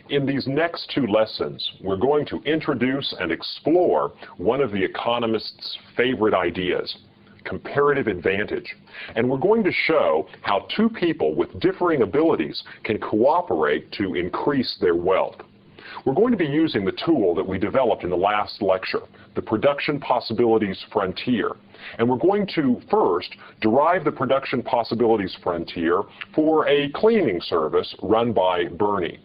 In these next two lessons, we're going to introduce and explore one of the economist's favorite ideas, comparative advantage. And we're going to show how two people with differing abilities can cooperate to increase their wealth. We're going to be using the tool that we developed in the last lecture, the Production Possibilities Frontier. And we're going to first derive the Production Possibilities Frontier for a cleaning service run by Bernie.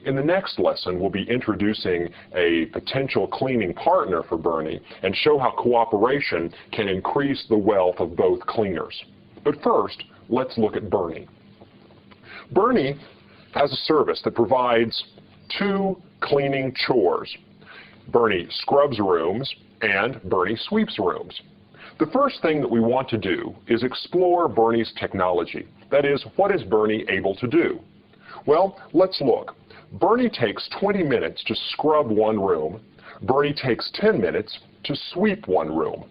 In the next lesson, we'll be introducing a potential cleaning partner for Bernie and show how cooperation can increase the wealth of both cleaners. But first, let's look at Bernie. Bernie has a service that provides two cleaning chores. Bernie scrubs rooms and Bernie sweeps rooms. The first thing that we want to do is explore Bernie's technology. That is, what is Bernie able to do? Well, let's look. Bernie takes 20 minutes to scrub one room. Bernie takes 10 minutes to sweep one room.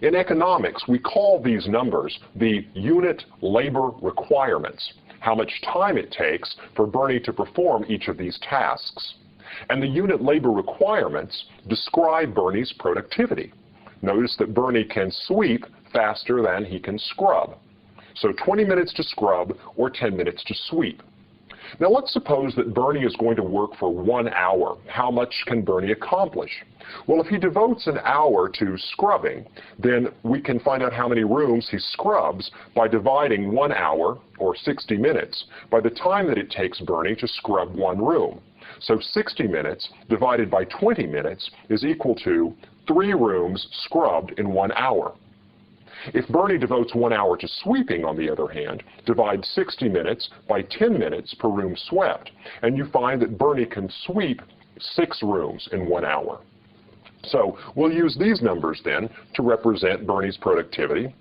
In economics, we call these numbers the unit labor requirements, how much time it takes for Bernie to perform each of these tasks. And the unit labor requirements describe Bernie's productivity. Notice that Bernie can sweep faster than he can scrub. So 20 minutes to scrub or 10 minutes to sweep. Now let's suppose that Bernie is going to work for 1 hour. How much can Bernie accomplish? Well, if he devotes an hour to scrubbing, then we can find out how many rooms he scrubs by dividing 1 hour, or 60 minutes, by the time that it takes Bernie to scrub one room. So 60 minutes divided by 20 minutes is equal to 3 rooms scrubbed in 1 hour. If Bernie devotes 1 hour to sweeping, on the other hand, divide 60 minutes by 10 minutes per room swept, and you find that Bernie can sweep 6 rooms in 1 hour. So we'll use these numbers then to represent Bernie's productivity.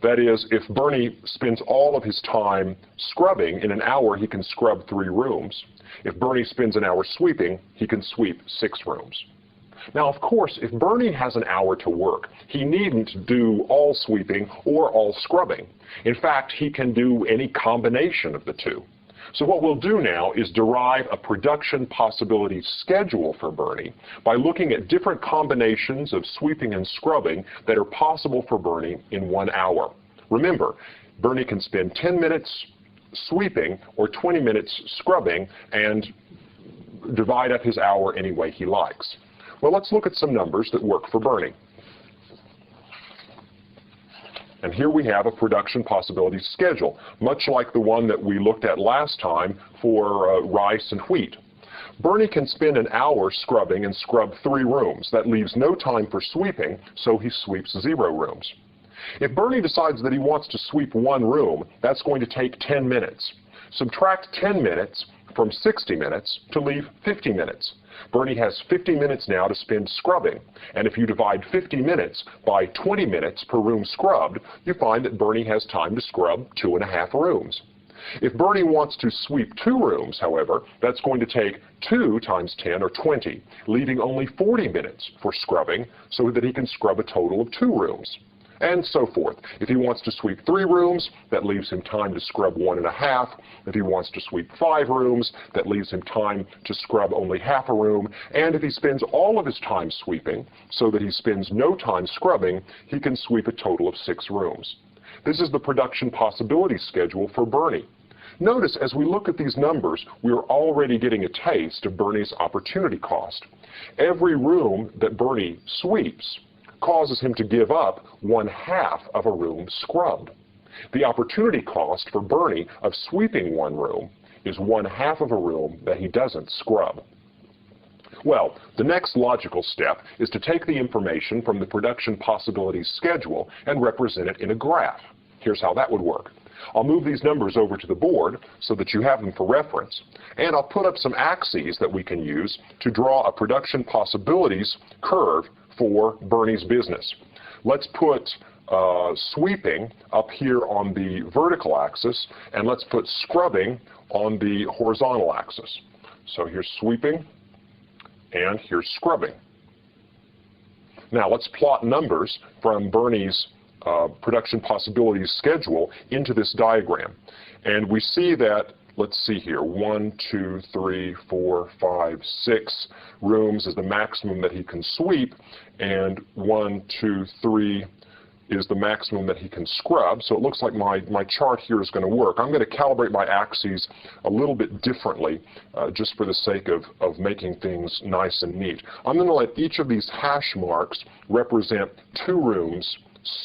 That is, if Bernie spends all of his time scrubbing, in an hour he can scrub 3 rooms. If Bernie spends an hour sweeping, he can sweep 6 rooms. Now, of course, if Bernie has an hour to work, he needn't do all sweeping or all scrubbing. In fact, he can do any combination of the two. So what we'll do now is derive a production possibility schedule for Bernie by looking at different combinations of sweeping and scrubbing that are possible for Bernie in 1 hour. Remember, Bernie can spend 10 minutes sweeping or 20 minutes scrubbing and divide up his hour any way he likes. Well, let's look at some numbers that work for Bernie. And here we have a production possibility schedule, much like the one that we looked at last time for rice and wheat. Bernie can spend an hour scrubbing and scrub 3 rooms. That leaves no time for sweeping, so he sweeps 0 rooms. If Bernie decides that he wants to sweep 1 room, that's going to take 10 minutes. Subtract 10 minutes from 60 minutes to leave 50 minutes. Bernie has 50 minutes now to spend scrubbing, and if you divide 50 minutes by 20 minutes per room scrubbed, you find that Bernie has time to scrub 2.5 rooms. If Bernie wants to sweep 2 rooms, however, that's going to take 2 times 10, or 20, leaving only 40 minutes for scrubbing so that he can scrub a total of 2 rooms. And so forth. If he wants to sweep 3 rooms, that leaves him time to scrub 1.5. If he wants to sweep 5 rooms, that leaves him time to scrub only half a room. And if he spends all of his time sweeping, so that he spends no time scrubbing, he can sweep a total of 6 rooms. This is the production possibility schedule for Bernie. Notice, as we look at these numbers, we are already getting a taste of Bernie's opportunity cost. Every room that Bernie sweeps causes him to give up 1/2 of a room scrubbed. The opportunity cost for Bernie of sweeping 1 room is 1/2 of a room that he doesn't scrub. Well, the next logical step is to take the information from the production possibilities schedule and represent it in a graph. Here's how that would work. I'll move these numbers over to the board so that you have them for reference, and I'll put up some axes that we can use to draw a production possibilities curve for Bernie's business. Let's put sweeping up here on the vertical axis, and let's put scrubbing on the horizontal axis. So here's sweeping, and here's scrubbing. Now let's plot numbers from Bernie's production possibilities schedule into this diagram. And we see that let's see here, 1, 2, 3, 4, 5, 6 rooms is the maximum that he can sweep, and 1, 2, 3 is the maximum that he can scrub. So it looks like my chart here is going to work. I'm going to calibrate my axes a little bit differently just for the sake of making things nice and neat. I'm going to let each of these hash marks represent 2 rooms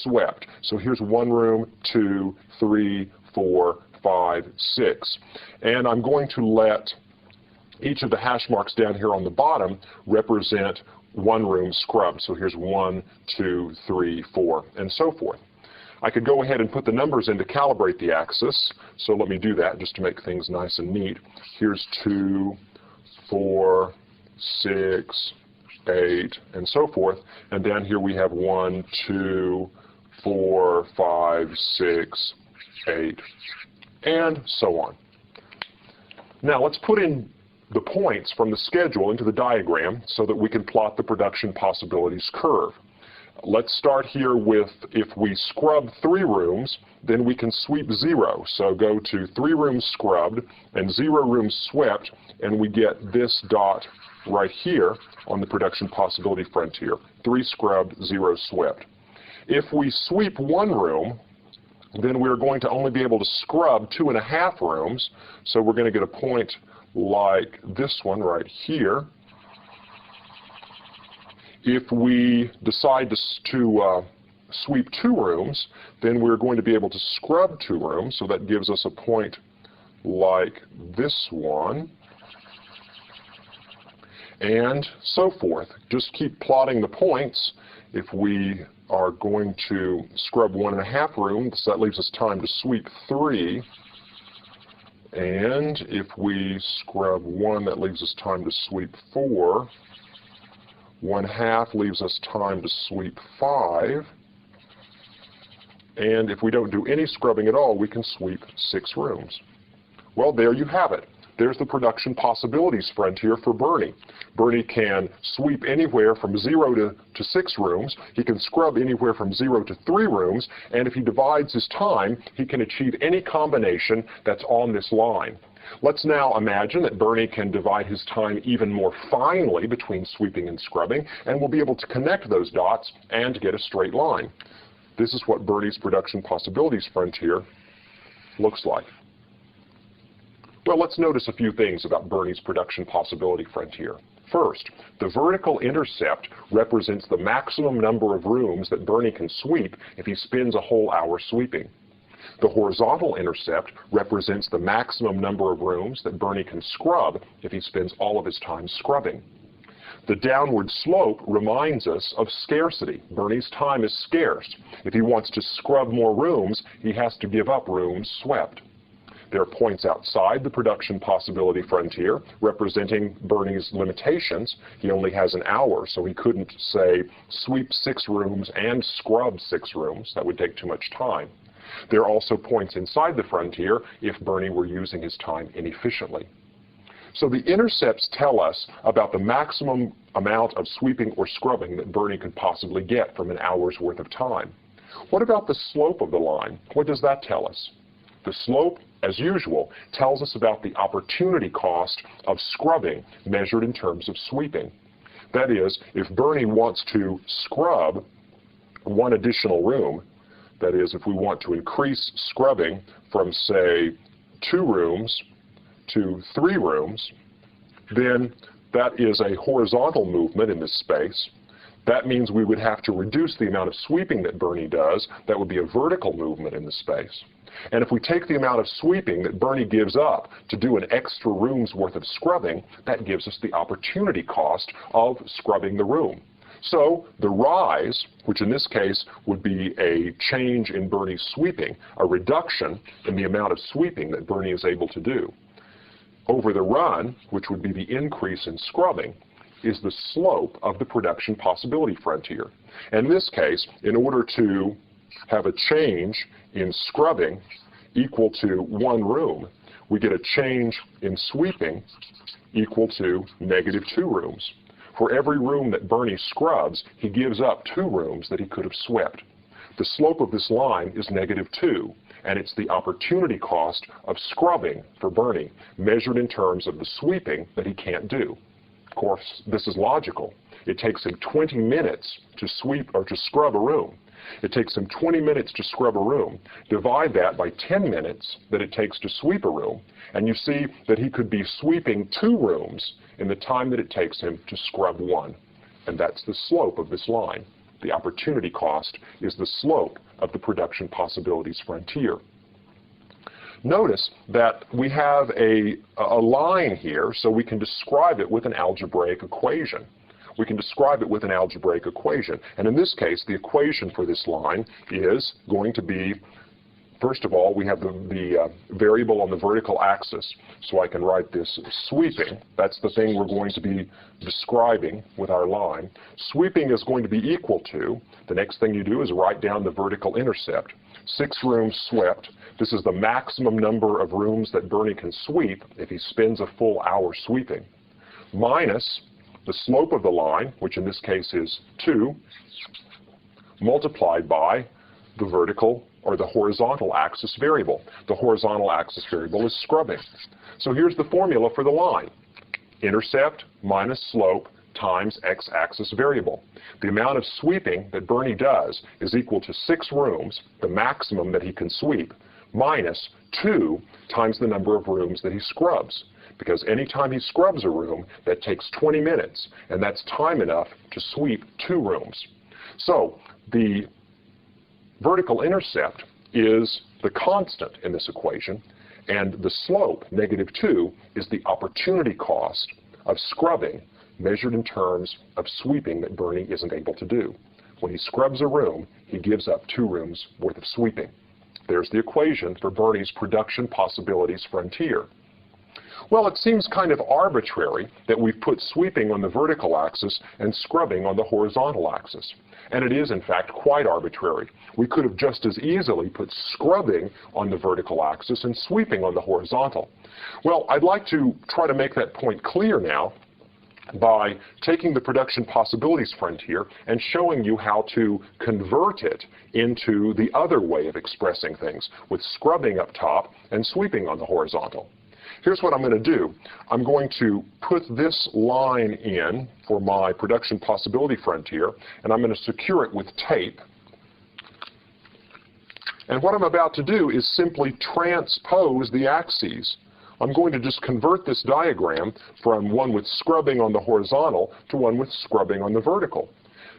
swept. So here's 1 room, 2, 3, 4, 5, 6. And I'm going to let each of the hash marks down here on the bottom represent 1 room scrubbed. So here's 1, 2, 3, 4, and so forth. I could go ahead and put the numbers in to calibrate the axis. So let me do that just to make things nice and neat. Here's 2, 4, 6, 8, and so forth. And down here we have 1, 2, 4, 5, 6, 8, and so on. Now let's put in the points from the schedule into the diagram so that we can plot the production possibilities curve. Let's start here with, if we scrub 3 rooms, then we can sweep 0. So go to 3 rooms scrubbed and 0 rooms swept, and we get this dot right here on the production possibility frontier. 3 scrubbed, 0 swept. If we sweep 1 room, then we're going to only be able to scrub 2.5 rooms, so we're going to get a point like this one right here. If we decide to sweep 2 rooms, then we're going to be able to scrub 2 rooms, so that gives us a point like this one, and so forth. Just keep plotting the points. If we are going to scrub 1.5 rooms, that leaves us time to sweep 3. And if we scrub 1, that leaves us time to sweep 4. 1/2 leaves us time to sweep 5. And if we don't do any scrubbing at all, we can sweep 6 rooms. Well, there you have it. There's the production possibilities frontier for Bernie. Bernie can sweep anywhere from 0 to 6 rooms. He can scrub anywhere from 0 to 3 rooms. And if he divides his time, he can achieve any combination that's on this line. Let's now imagine that Bernie can divide his time even more finely between sweeping and scrubbing, and we'll be able to connect those dots and get a straight line. This is what Bernie's production possibilities frontier looks like. Well, let's notice a few things about Bernie's production possibility frontier. First, the vertical intercept represents the maximum number of rooms that Bernie can sweep if he spends a whole hour sweeping. The horizontal intercept represents the maximum number of rooms that Bernie can scrub if he spends all of his time scrubbing. The downward slope reminds us of scarcity. Bernie's time is scarce. If he wants to scrub more rooms, he has to give up rooms swept. There are points outside the production possibility frontier representing Bernie's limitations. He only has an hour, so he couldn't, say, sweep 6 rooms and scrub 6 rooms. That would take too much time. There are also points inside the frontier if Bernie were using his time inefficiently. So the intercepts tell us about the maximum amount of sweeping or scrubbing that Bernie could possibly get from an hour's worth of time. What about the slope of the line? What does that tell us? The slope, as usual, tells us about the opportunity cost of scrubbing measured in terms of sweeping. That is, if Bernie wants to scrub 1 additional room, that is, if we want to increase scrubbing from, say, 2 rooms to 3 rooms, then that is a horizontal movement in this space. That means we would have to reduce the amount of sweeping that Bernie does. That would be a vertical movement in the space. And if we take the amount of sweeping that Bernie gives up to do an extra room's worth of scrubbing, that gives us the opportunity cost of scrubbing the room. So the rise, which in this case would be a change in Bernie's sweeping, a reduction in the amount of sweeping that Bernie is able to do, over the run, which would be the increase in scrubbing, is the slope of the production possibility frontier. In this case, in order to have a change in scrubbing equal to 1 room, we get a change in sweeping equal to -2 rooms. For every room that Bernie scrubs, he gives up 2 rooms that he could have swept. The slope of this line is -2. and it's the opportunity cost of scrubbing for Bernie, measured in terms of the sweeping that he can't do. Of course, this is logical. It takes him 20 minutes to sweep or to scrub a room. It takes him 20 minutes to scrub a room. Divide that by 10 minutes that it takes to sweep a room, and you see that he could be sweeping 2 rooms in the time that it takes him to scrub 1. And that's the slope of this line. The opportunity cost is the slope of the production possibilities frontier. Notice that we have a line here, so we can describe it with an algebraic equation. We can describe it with an algebraic equation. And in this case, the equation for this line is going to be, first of all, we have the variable on the vertical axis. So I can write this sweeping. That's the thing we're going to be describing with our line. Sweeping is going to be equal to, the next thing you do is write down the vertical intercept. 6 rooms swept. This is the maximum number of rooms that Bernie can sweep if he spends a full hour sweeping, minus the slope of the line, which in this case is 2, multiplied by the vertical or the horizontal axis variable. The horizontal axis variable is scrubbing. So here's the formula for the line. Intercept minus slope times x-axis variable. The amount of sweeping that Bernie does is equal to 6 rooms, the maximum that he can sweep, minus 2 times the number of rooms that he scrubs. Because anytime he scrubs a room, that takes 20 minutes, and that's time enough to sweep 2 rooms. So the vertical intercept is the constant in this equation, and the slope, -2, is the opportunity cost of scrubbing measured in terms of sweeping that Bernie isn't able to do. When he scrubs a room, he gives up 2 rooms worth of sweeping. There's the equation for Bernie's production possibilities frontier. Well, it seems kind of arbitrary that we've put sweeping on the vertical axis and scrubbing on the horizontal axis. And it is, in fact, quite arbitrary. We could have just as easily put scrubbing on the vertical axis and sweeping on the horizontal. Well, I'd like to try to make that point clear now by taking the production possibilities frontier and showing you how to convert it into the other way of expressing things, with scrubbing up top and sweeping on the horizontal. Here's what I'm going to do. I'm going to put this line in for my production possibility frontier, and I'm going to secure it with tape. And what I'm about to do is simply transpose the axes. I'm going to just convert this diagram from one with scrubbing on the horizontal to one with scrubbing on the vertical.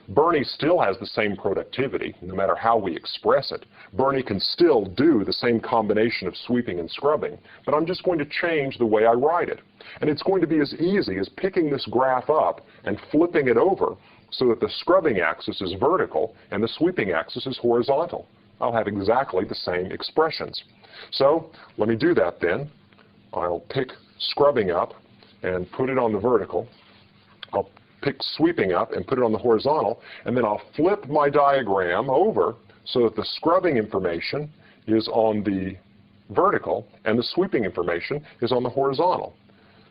Bernie still has the same productivity, no matter how we express it. Bernie can still do the same combination of sweeping and scrubbing, but I'm just going to change the way I write it. And it's going to be as easy as picking this graph up and flipping it over so that the scrubbing axis is vertical and the sweeping axis is horizontal. I'll have exactly the same expressions. So let me do that then. I'll pick scrubbing up and put it on the vertical. I'll pick sweeping up and put it on the horizontal, and then I'll flip my diagram over so that the scrubbing information is on the vertical and the sweeping information is on the horizontal.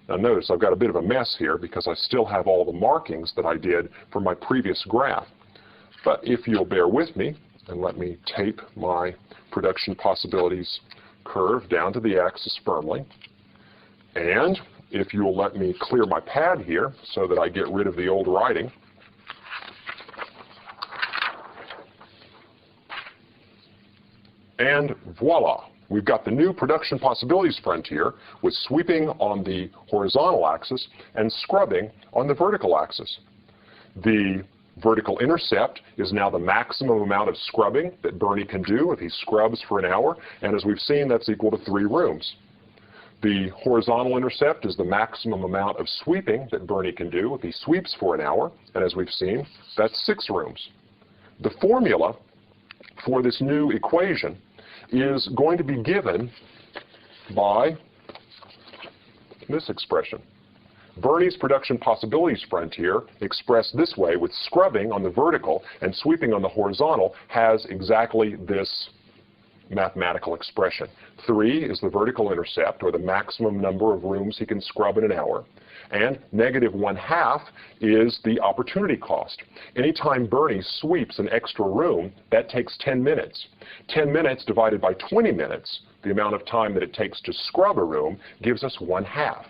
Now notice I've got a bit of a mess here because I still have all the markings that I did for my previous graph. But if you'll bear with me and let me tape my production possibilities curve down to the axis firmly, and if you'll let me clear my pad here so that I get rid of the old writing. And voila, we've got the new production possibilities frontier with sweeping on the horizontal axis and scrubbing on the vertical axis. The vertical intercept is now the maximum amount of scrubbing that Bernie can do if he scrubs for an hour, and as we've seen, that's equal to 3 rooms. The horizontal intercept is the maximum amount of sweeping that Bernie can do if he sweeps for an hour, and as we've seen, that's 6 rooms. The formula for this new equation is going to be given by this expression. Bernie's production possibilities frontier, expressed this way with scrubbing on the vertical and sweeping on the horizontal, has exactly this mathematical expression. 3 is the vertical intercept, or the maximum number of rooms he can scrub in an hour. And negative 1/2 is the opportunity cost. Anytime Bernie sweeps an extra room, that takes 10 minutes. 10 minutes divided by 20 minutes, the amount of time that it takes to scrub a room, gives us 1/2.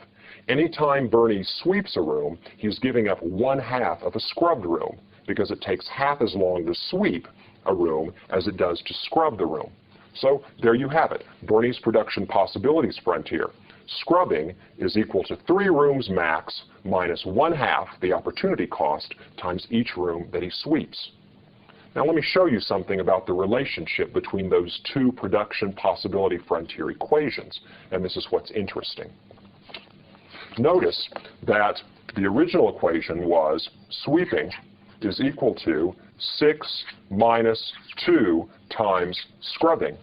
Anytime Bernie sweeps a room, he's giving up 1/2 of a scrubbed room, because it takes half as long to sweep a room as it does to scrub the room. So there you have it, Bernie's production possibilities frontier. Scrubbing is equal to 3 rooms max minus 1/2 the opportunity cost times each room that he sweeps. Now let me show you something about the relationship between those two production possibility frontier equations, and this is what's interesting. Notice that the original equation was sweeping is equal to 6 minus 2 times scrubbing.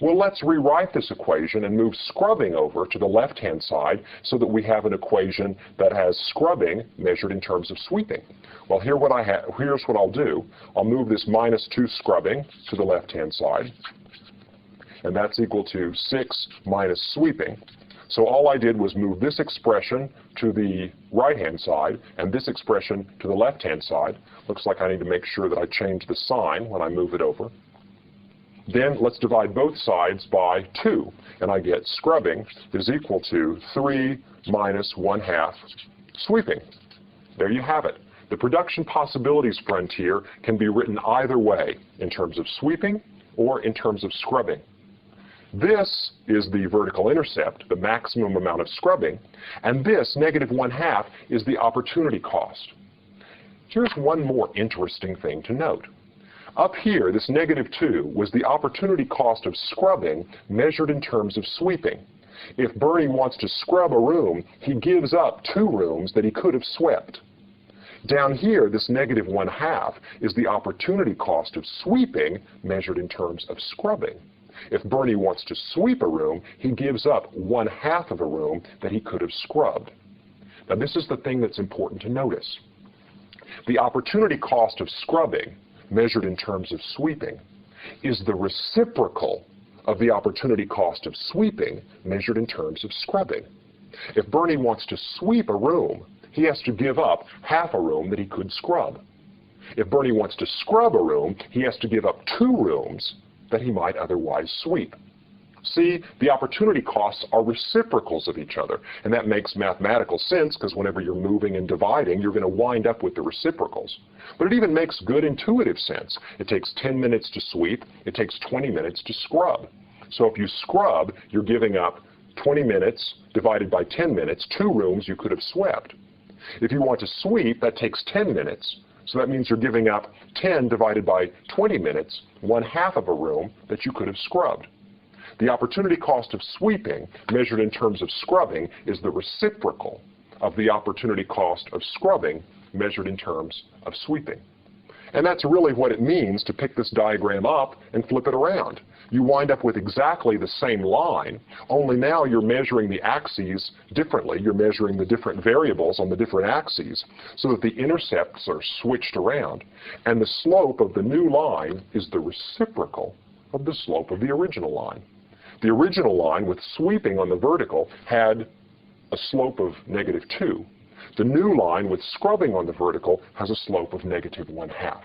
Well, let's rewrite this equation and move scrubbing over to the left-hand side so that we have an equation that has scrubbing measured in terms of sweeping. Well, here's what I'll do. I'll move this minus 2 scrubbing to the left-hand side, and that's equal to 6 minus sweeping. So all I did was move this expression to the right-hand side and this expression to the left-hand side. Looks like I need to make sure that I change the sign when I move it over. Then let's divide both sides by 2, and I get scrubbing is equal to 3 minus 1/2 sweeping. There you have it. The production possibilities frontier can be written either way, in terms of sweeping or in terms of scrubbing. This is the vertical intercept, the maximum amount of scrubbing, and this, negative 1/2, is the opportunity cost. Here's one more interesting thing to note. Up here, this negative 2 was the opportunity cost of scrubbing measured in terms of sweeping. If Bernie wants to scrub a room, he gives up 2 rooms that he could have swept. Down here, this negative 1/2 is the opportunity cost of sweeping measured in terms of scrubbing. If Bernie wants to sweep a room, he gives up 1/2 of a room that he could have scrubbed. Now, this is the thing that's important to notice. The opportunity cost of scrubbing measured in terms of sweeping is the reciprocal of the opportunity cost of sweeping measured in terms of scrubbing. If Bernie wants to sweep a room, he has to give up half a room that he could scrub. If Bernie wants to scrub a room, he has to give up 2 rooms that he might otherwise sweep. See, the opportunity costs are reciprocals of each other, and that makes mathematical sense because whenever you're moving and dividing, you're going to wind up with the reciprocals. But it even makes good intuitive sense. It takes 10 minutes to sweep, it takes 20 minutes to scrub. So if you scrub, you're giving up 20 minutes divided by 10 minutes, 2 rooms you could have swept. If you want to sweep, that takes 10 minutes. So that means you're giving up 10 divided by 20 minutes, 1/2 of a room that you could have scrubbed. The opportunity cost of sweeping, measured in terms of scrubbing, is the reciprocal of the opportunity cost of scrubbing, measured in terms of sweeping. And that's really what it means to pick this diagram up and flip it around. You wind up with exactly the same line, only now you're measuring the axes differently. You're measuring the different variables on the different axes so that the intercepts are switched around. And the slope of the new line is the reciprocal of the slope of the original line. The original line with sweeping on the vertical had a slope of negative 2. The new line with scrubbing on the vertical has a slope of negative 1/2.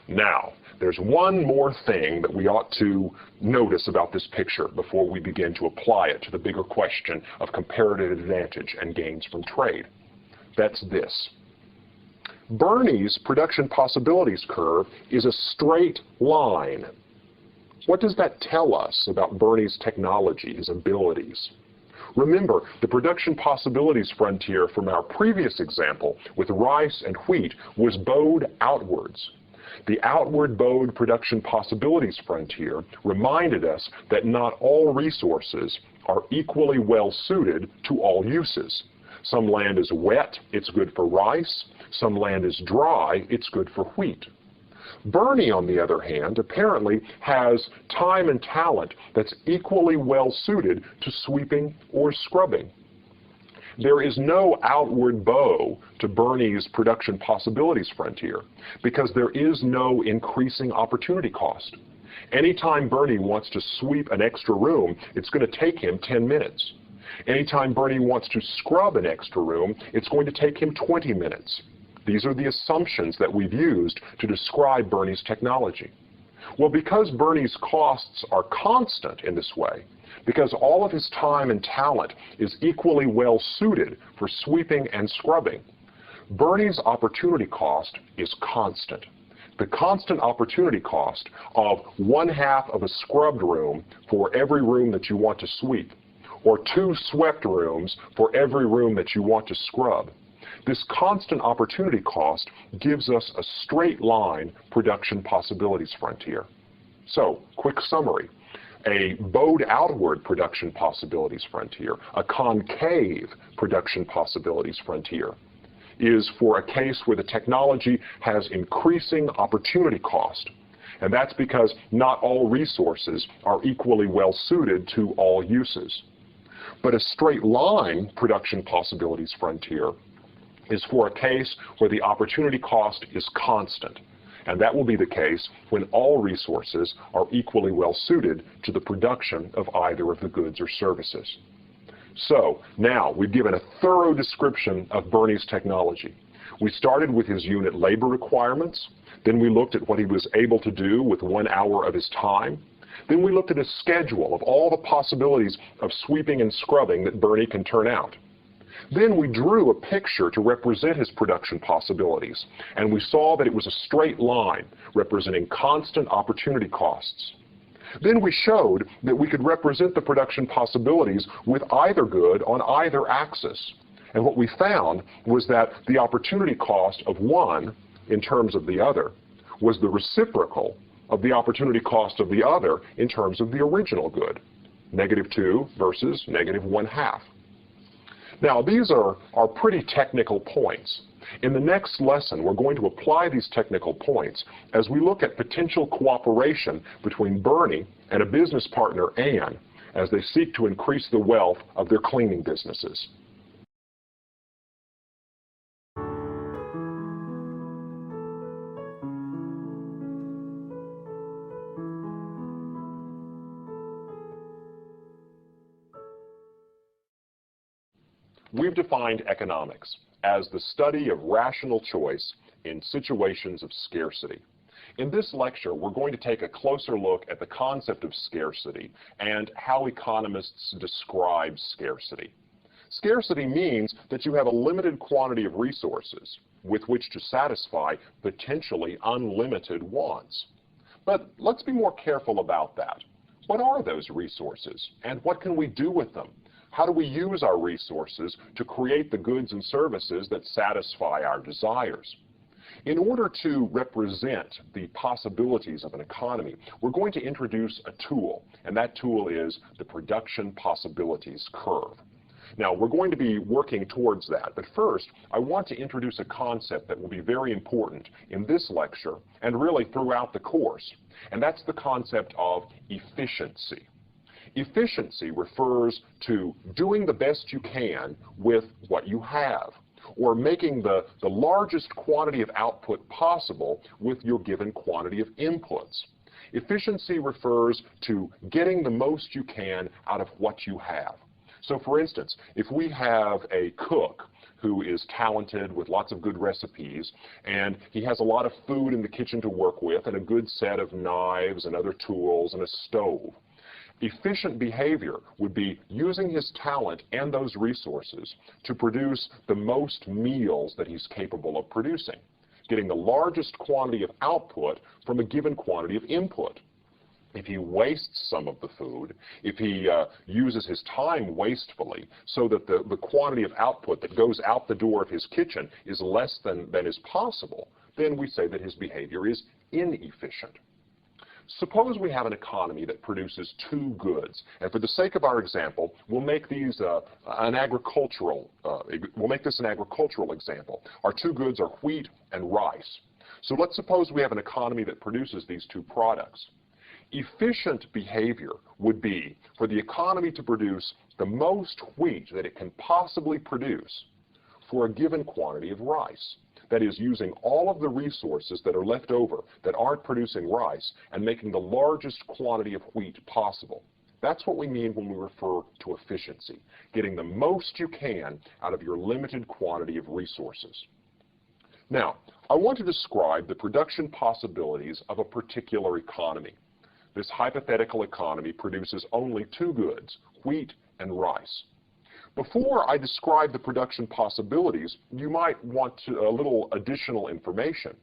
Now, there's one more thing that we ought to notice about this picture before we begin to apply it to the bigger question of comparative advantage and gains from trade. That's this. Bernie's production possibilities curve is a straight line. What does that tell us about Bernie's technology, his abilities? Remember, the production possibilities frontier from our previous example with rice and wheat was bowed outwards. The outward bowed production possibilities frontier reminded us that not all resources are equally well suited to all uses. Some land is wet, it's good for rice. Some land is dry, it's good for wheat. Bernie, on the other hand, apparently has time and talent that's equally well suited to sweeping or scrubbing. There is no outward bow to Bernie's production possibilities frontier because there is no increasing opportunity cost. Anytime Bernie wants to sweep an extra room, it's going to take him 10 minutes. Anytime Bernie wants to scrub an extra room, it's going to take him 20 minutes. These are the assumptions that we've used to describe Bernie's technology. Well, because Bernie's costs are constant in this way, because all of his time and talent is equally well suited for sweeping and scrubbing, Bernie's opportunity cost is constant. The constant opportunity cost of 1/2 of a scrubbed room for every room that you want to sweep, or 2 swept rooms for every room that you want to scrub. This constant opportunity cost gives us a straight line production possibilities frontier. So, quick summary. A bowed outward production possibilities frontier, a concave production possibilities frontier, is for a case where the technology has increasing opportunity cost. And that's because not all resources are equally well suited to all uses. But a straight line production possibilities frontier is for a case where the opportunity cost is constant. And that will be the case when all resources are equally well suited to the production of either of the goods or services. So now we've given a thorough description of Bernie's technology. We started with his unit labor requirements. Then we looked at what he was able to do with 1 hour of his time. Then we looked at his schedule of all the possibilities of sweeping and scrubbing that Bernie can turn out. Then we drew a picture to represent his production possibilities, and we saw that it was a straight line representing constant opportunity costs. Then we showed that we could represent the production possibilities with either good on either axis. And what we found was that the opportunity cost of one in terms of the other was the reciprocal of the opportunity cost of the other in terms of the original good, -2 versus -1/2. Now, these are pretty technical points. In the next lesson, we're going to apply these technical points as we look at potential cooperation between Bernie and a business partner, Ann, as they seek to increase the wealth of their cleaning businesses. We've defined economics as the study of rational choice in situations of scarcity. In this lecture, we're going to take a closer look at the concept of scarcity and how economists describe scarcity. Scarcity means that you have a limited quantity of resources with which to satisfy potentially unlimited wants. But let's be more careful about that. What are those resources, and what can we do with them? How do we use our resources to create the goods and services that satisfy our desires? In order to represent the possibilities of an economy, we're going to introduce a tool, and that tool is the production possibilities curve. Now, we're going to be working towards that, but first, I want to introduce a concept that will be very important in this lecture and really throughout the course, and that's the concept of efficiency. Efficiency refers to doing the best you can with what you have, or making the largest quantity of output possible with your given quantity of inputs. Efficiency refers to getting the most you can out of what you have. So for instance, if we have a cook who is talented with lots of good recipes, and he has a lot of food in the kitchen to work with, and a good set of knives and other tools and a stove, efficient behavior would be using his talent and those resources to produce the most meals that he's capable of producing, getting the largest quantity of output from a given quantity of input. If he wastes some of the food, if he uses his time wastefully so that the quantity of output that goes out the door of his kitchen is less than is possible, then we say that his behavior is inefficient. Suppose we have an economy that produces 2 goods, and for the sake of our example, we'll make these an agricultural example. Our 2 goods are wheat and rice. So let's suppose we have an economy that produces these 2 products. Efficient behavior would be for the economy to produce the most wheat that it can possibly produce for a given quantity of rice. That is, using all of the resources that are left over that aren't producing rice and making the largest quantity of wheat possible. That's what we mean when we refer to efficiency, getting the most you can out of your limited quantity of resources. Now, I want to describe the production possibilities of a particular economy. This hypothetical economy produces only two goods, wheat and rice. Before I describe the production possibilities, you might want a little additional information.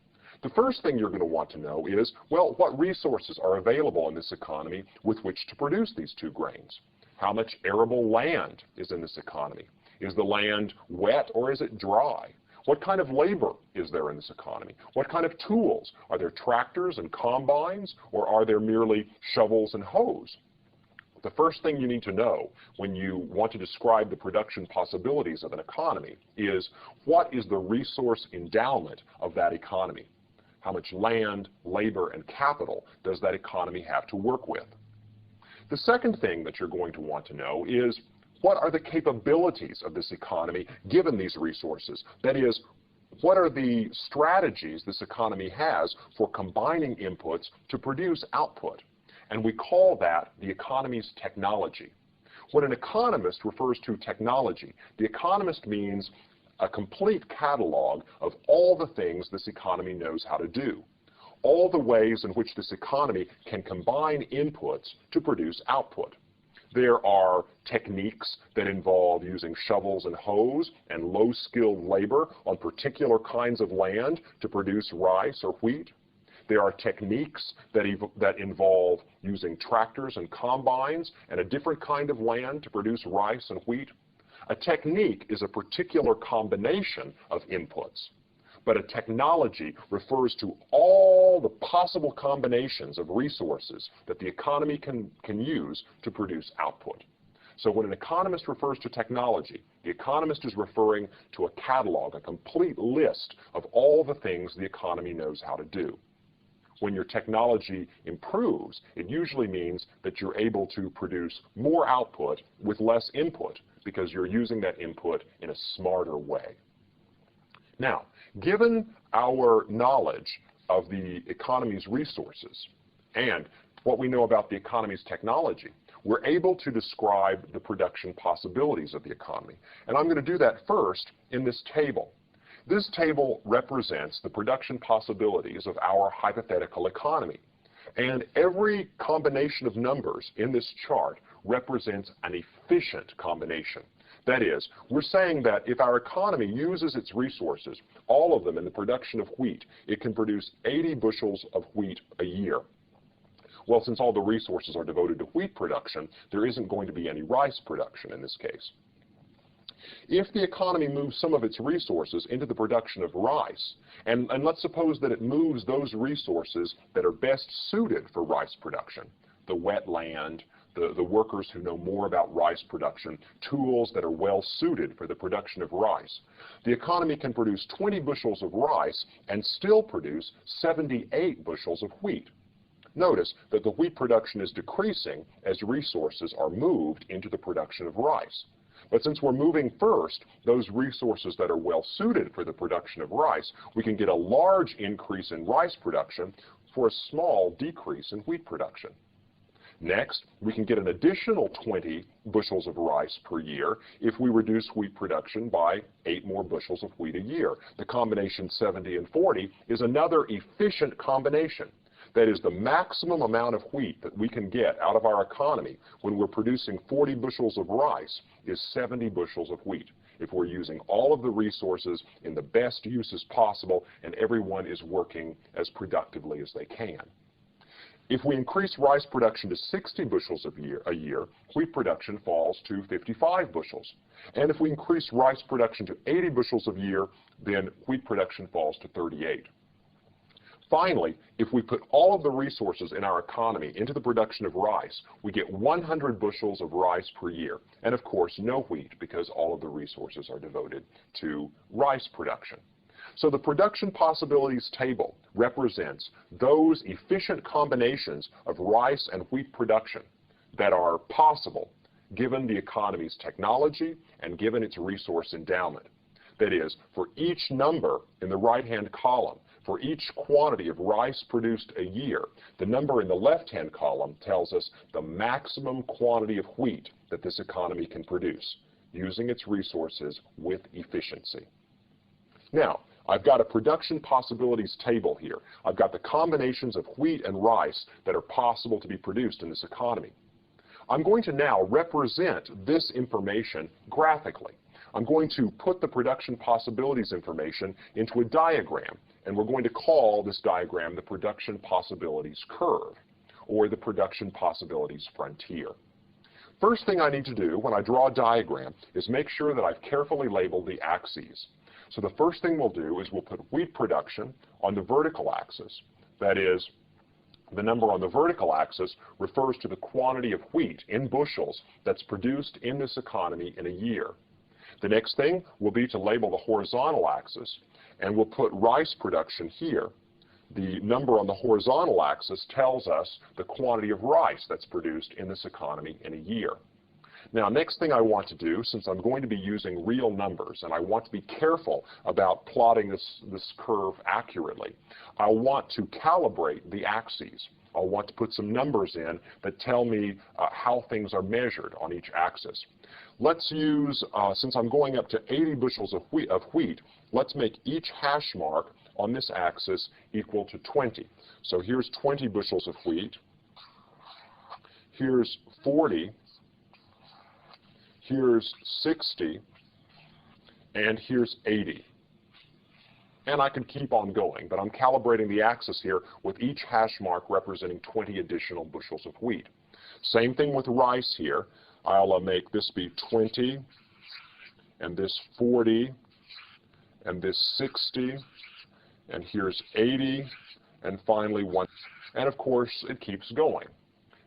The first thing you're going to want to know is, well, what resources are available in this economy with which to produce these two grains? How much arable land is in this economy? Is the land wet or is it dry? What kind of labor is there in this economy? What kind of tools? Are there tractors and combines, or are there merely shovels and hoes? The first thing you need to know when you want to describe the production possibilities of an economy is, what is the resource endowment of that economy? How much land, labor, and capital does that economy have to work with? The second thing that you're going to want to know is, what are the capabilities of this economy given these resources? That is, what are the strategies this economy has for combining inputs to produce output? And we call that the economy's technology. When an economist refers to technology, the economist means a complete catalog of all the things this economy knows how to do, all the ways in which this economy can combine inputs to produce output. There are techniques that involve using shovels and hoes and low-skilled labor on particular kinds of land to produce rice or wheat. There are techniques that involve using tractors and combines and a different kind of land to produce rice and wheat. A technique is a particular combination of inputs, but a technology refers to all the possible combinations of resources that the economy can use to produce output. So when an economist refers to technology, the economist is referring to a catalog, a complete list of all the things the economy knows how to do. When your technology improves, it usually means that you're able to produce more output with less input because you're using that input in a smarter way. Now, given our knowledge of the economy's resources and what we know about the economy's technology, we're able to describe the production possibilities of the economy. And I'm going to do that first in this table. This table represents the production possibilities of our hypothetical economy. And every combination of numbers in this chart represents an efficient combination. That is, we're saying that if our economy uses its resources, all of them in the production of wheat, it can produce 80 bushels of wheat a year. Well, since all the resources are devoted to wheat production, there isn't going to be any rice production in this case. If the economy moves some of its resources into the production of rice, and let's suppose that it moves those resources that are best suited for rice production, the wet land, the workers who know more about rice production, tools that are well suited for the production of rice, the economy can produce 20 bushels of rice and still produce 78 bushels of wheat. Notice that the wheat production is decreasing as resources are moved into the production of rice. But since we're moving first those resources that are well suited for the production of rice, we can get a large increase in rice production for a small decrease in wheat production. Next, we can get an additional 20 bushels of rice per year if we reduce wheat production by 8 more bushels of wheat a year. The combination 70 and 40 is another efficient combination. That is, the maximum amount of wheat that we can get out of our economy when we're producing 40 bushels of rice is 70 bushels of wheat, if we're using all of the resources in the best uses possible and everyone is working as productively as they can. If we increase rice production to 60 bushels a year, wheat production falls to 55 bushels. And if we increase rice production to 80 bushels a year, then wheat production falls to 38. Finally, if we put all of the resources in our economy into the production of rice, we get 100 bushels of rice per year. And of course, no wheat, because all of the resources are devoted to rice production. So the production possibilities table represents those efficient combinations of rice and wheat production that are possible given the economy's technology and given its resource endowment. That is, for each number in the right-hand column, for each quantity of rice produced a year, the number in the left-hand column tells us the maximum quantity of wheat that this economy can produce, using its resources with efficiency. Now, I've got a production possibilities table here. I've got the combinations of wheat and rice that are possible to be produced in this economy. I'm going to now represent this information graphically. I'm going to put the production possibilities information into a diagram, and we're going to call this diagram the production possibilities curve, or the production possibilities frontier. First thing I need to do when I draw a diagram is make sure that I've carefully labeled the axes. So the first thing we'll do is we'll put wheat production on the vertical axis. That is, the number on the vertical axis refers to the quantity of wheat in bushels that's produced in this economy in a year. The next thing will be to label the horizontal axis, and we'll put rice production here. The number on the horizontal axis tells us the quantity of rice that's produced in this economy in a year. Now, next thing I want to do, since I'm going to be using real numbers and I want to be careful about plotting this curve accurately, I want to calibrate the axes. I'll want to put some numbers in that tell me how things are measured on each axis. Let's use, since I'm going up to 80 bushels of wheat, let's make each hash mark on this axis equal to 20. So here's 20 bushels of wheat. Here's 40. Here's 60. And here's 80. And I can keep on going, but I'm calibrating the axis here with each hash mark representing 20 additional bushels of wheat. Same thing with rice here. I'll make this be 20, and this 40, and this 60, and here's 80, and finally 1. And of course, it keeps going.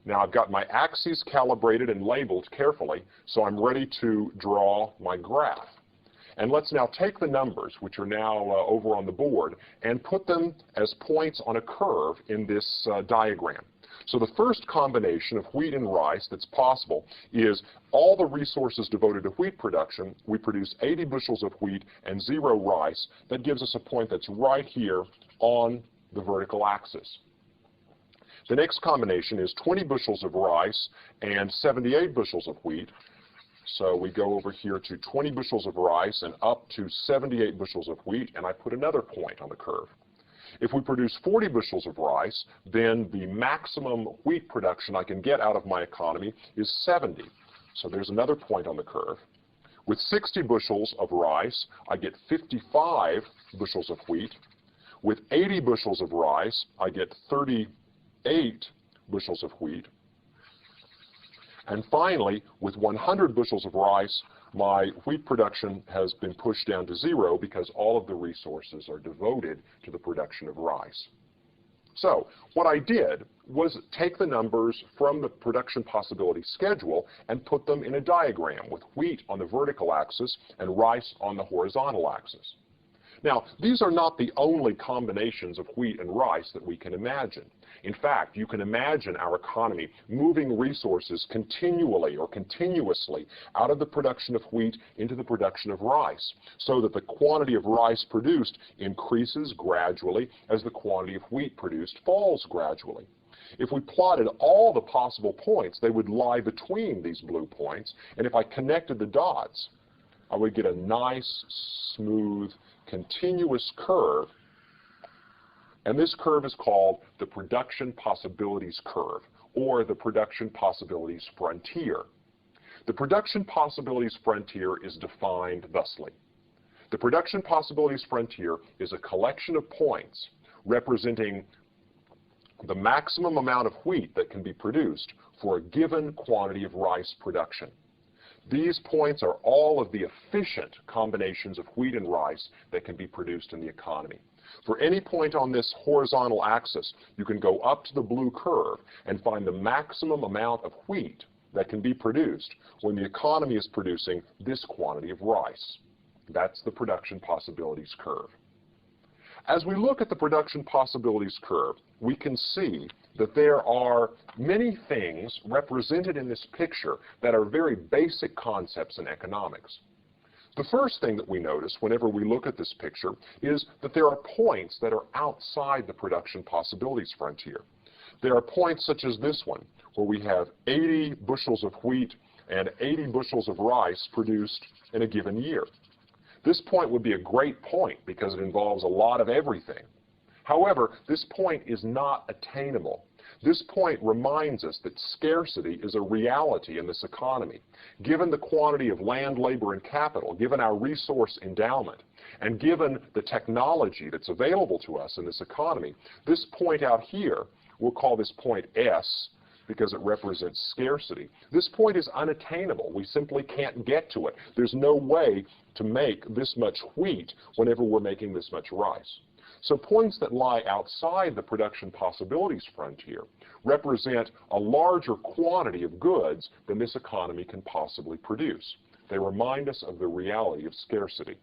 Now I've got my axes calibrated and labeled carefully, so I'm ready to draw my graph. And let's now take the numbers, which are now over on the board, and put them as points on a curve in this diagram. So the first combination of wheat and rice that's possible is all the resources devoted to wheat production. We produce 80 bushels of wheat and 0 rice. That gives us a point that's right here on the vertical axis. The next combination is 20 bushels of rice and 78 bushels of wheat. So we go over here to 20 bushels of rice and up to 78 bushels of wheat, and I put another point on the curve. If we produce 40 bushels of rice, then the maximum wheat production I can get out of my economy is 70. So there's another point on the curve. With 60 bushels of rice, I get 55 bushels of wheat. With 80 bushels of rice, I get 38 bushels of wheat. And finally, with 100 bushels of rice, my wheat production has been pushed down to 0 because all of the resources are devoted to the production of rice. So what I did was take the numbers from the production possibility schedule and put them in a diagram with wheat on the vertical axis and rice on the horizontal axis. Now, these are not the only combinations of wheat and rice that we can imagine. In fact, you can imagine our economy moving resources continually or continuously out of the production of wheat into the production of rice, so that the quantity of rice produced increases gradually as the quantity of wheat produced falls gradually. If we plotted all the possible points, they would lie between these blue points, and if I connected the dots, I would get a nice, smooth, continuous curve. And this curve is called the production possibilities curve, or the production possibilities frontier. The production possibilities frontier is defined thusly. The production possibilities frontier is a collection of points representing the maximum amount of wheat that can be produced for a given quantity of rice production. These points are all of the efficient combinations of wheat and rice that can be produced in the economy. For any point on this horizontal axis, you can go up to the blue curve and find the maximum amount of wheat that can be produced when the economy is producing this quantity of rice. That's the production possibilities curve. As we look at the production possibilities curve, we can see that there are many things represented in this picture that are very basic concepts in economics. The first thing that we notice whenever we look at this picture is that there are points that are outside the production possibilities frontier. There are points such as this one, where we have 80 bushels of wheat and 80 bushels of rice produced in a given year. This point would be a great point because it involves a lot of everything. However, this point is not attainable. This point reminds us that scarcity is a reality in this economy. Given the quantity of land, labor, and capital, given our resource endowment, and given the technology that's available to us in this economy, this point out here, we'll call this point S because it represents scarcity. This point is unattainable. We simply can't get to it. There's no way to make this much wheat whenever we're making this much rice. So points that lie outside the production possibilities frontier represent a larger quantity of goods than this economy can possibly produce. They remind us of the reality of scarcity.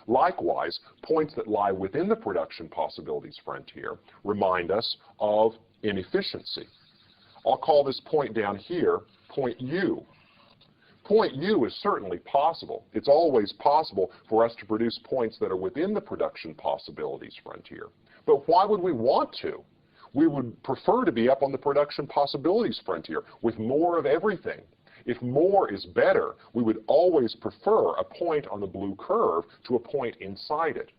Likewise, points that lie within the production possibilities frontier remind us of inefficiency. I'll call this point down here point U. Point U is certainly possible. It's always possible for us to produce points that are within the production possibilities frontier. But why would we want to? We would prefer to be up on the production possibilities frontier with more of everything. If more is better, we would always prefer a point on the blue curve to a point inside it.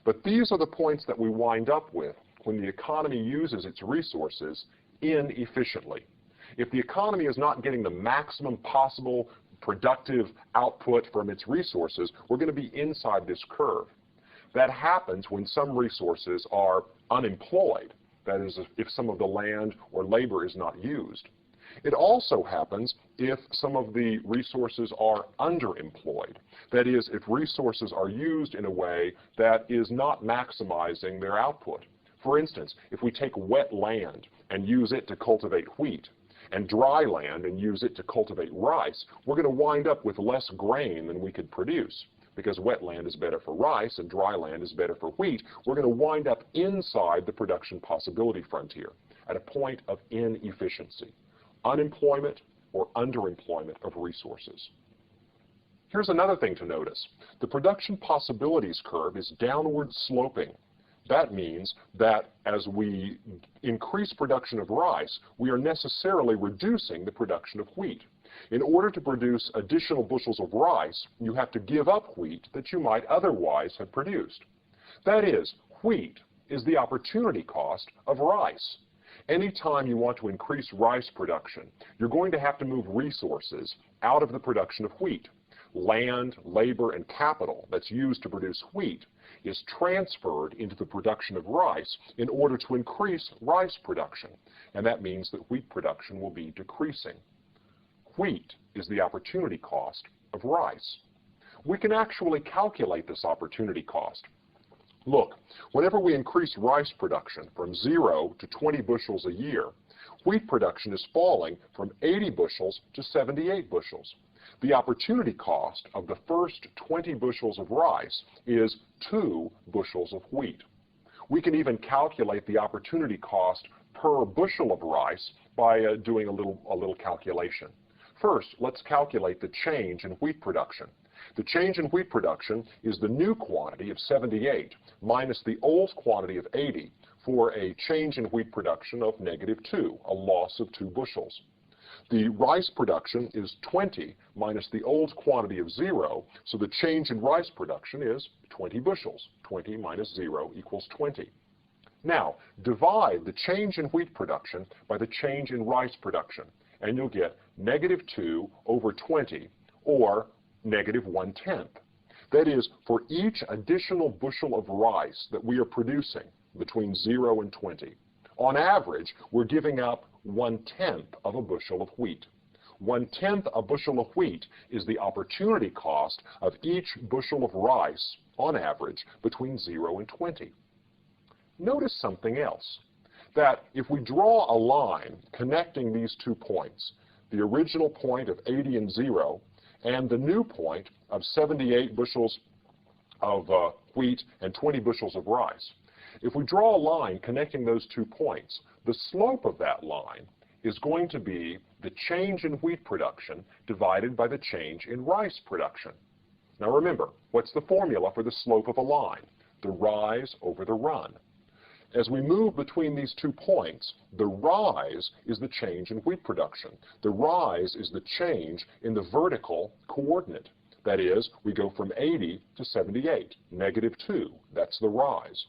But these are the points that we wind up with when the economy uses its resources inefficiently. If the economy is not getting the maximum possible productive output from its resources, we're going to be inside this curve. That happens when some resources are unemployed, that is, if some of the land or labor is not used. It also happens if some of the resources are underemployed, that is, if resources are used in a way that is not maximizing their output. For instance, if we take wet land and use it to cultivate wheat, and dry land and use it to cultivate rice, we're going to wind up with less grain than we could produce. Because wet land is better for rice and dry land is better for wheat, we're going to wind up inside the production possibility frontier at a point of inefficiency, unemployment or underemployment of resources. Here's another thing to notice. The production possibilities curve is downward sloping. That means that as we increase production of rice, we are necessarily reducing the production of wheat. In order to produce additional bushels of rice, you have to give up wheat that you might otherwise have produced. That is, wheat is the opportunity cost of rice. Anytime you want to increase rice production, you're going to have to move resources out of the production of wheat. Land, labor, and capital that's used to produce wheat is transferred into the production of rice in order to increase rice production, and that means that wheat production will be decreasing. Wheat is the opportunity cost of rice. We can actually calculate this opportunity cost. Look, whenever we increase rice production from 0 to 20 bushels a year, wheat production is falling from 80 bushels to 78 bushels. The opportunity cost of the first 20 bushels of rice is 2 bushels of wheat. We can even calculate the opportunity cost per bushel of rice by doing a little calculation. First, let's calculate the change in wheat production. The change in wheat production is the new quantity of 78 minus the old quantity of 80 for a change in wheat production of -2, a loss of 2 bushels. The rice production is 20 minus the old quantity of 0, so the change in rice production is 20 bushels. 20 minus 0 equals 20. Now, divide the change in wheat production by the change in rice production, and you'll get -2 over 20, or -1/10. That is, for each additional bushel of rice that we are producing between 0 and 20, on average, we're giving up 1/10 of a bushel of wheat. 1/10 a bushel of wheat is the opportunity cost of each bushel of rice, on average, between 0 and 20. Notice something else, that if we draw a line connecting these 2 points, the original point of 80 and 0, and the new point of 78 bushels of wheat and 20 bushels of rice, if we draw a line connecting those 2 points, the slope of that line is going to be the change in wheat production divided by the change in rice production. Now remember, what's the formula for the slope of a line? The rise over the run. As we move between these 2 points, the rise is the change in wheat production. The rise is the change in the vertical coordinate. That is, we go from 80 to 78, -2. That's the rise.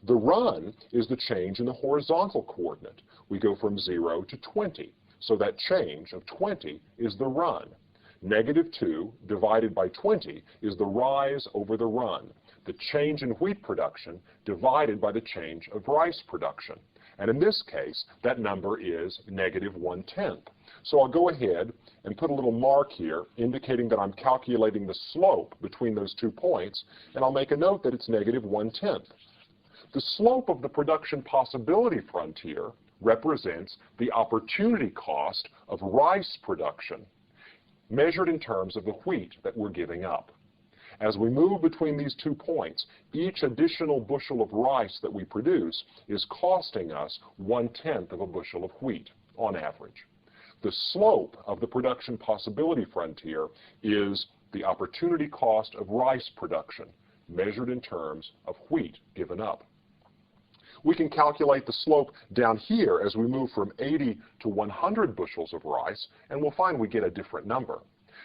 The run is the change in the horizontal coordinate. We go from 0 to 20. So that change of 20 is the run. -2 divided by 20 is the rise over the run. The change in wheat production divided by the change of rice production. And in this case, that number is -1/10. So I'll go ahead and put a little mark here indicating that I'm calculating the slope between those 2 points, and I'll make a note that it's -1/10. The slope of the production possibility frontier represents the opportunity cost of rice production, measured in terms of the wheat that we're giving up. As we move between these 2 points, each additional bushel of rice that we produce is costing us 1/10 of a bushel of wheat on average. The slope of the production possibility frontier is the opportunity cost of rice production, measured in terms of wheat given up. We can calculate the slope down here as we move from 80 to 100 bushels of rice, and we'll find we get a different number.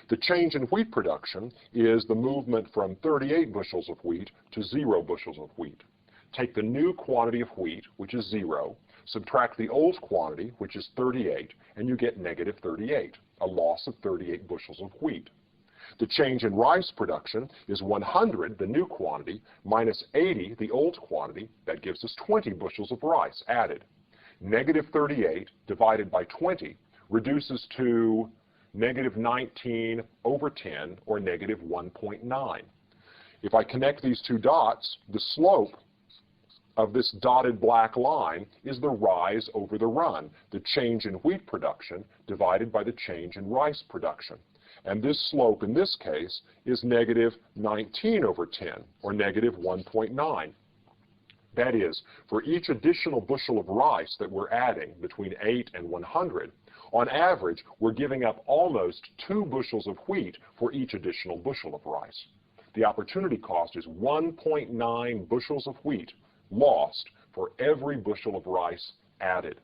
The change in wheat production is the movement from 38 bushels of wheat to 0 bushels of wheat. Take the new quantity of wheat, which is 0, subtract the old quantity, which is 38, and you get -38, a loss of 38 bushels of wheat. The change in rice production is 100, the new quantity, minus 80, the old quantity. That gives us 20 bushels of rice added. -38 divided by 20 reduces to -19 over 10, or -1.9. If I connect these 2 dots, the slope of this dotted black line is the rise over the run, the change in wheat production divided by the change in rice production. And this slope in this case is -19 over 10, or -1.9. That is, for each additional bushel of rice that we're adding between 8 and 100, on average, we're giving up almost 2 bushels of wheat for each additional bushel of rice. The opportunity cost is 1.9 bushels of wheat lost for every bushel of rice added.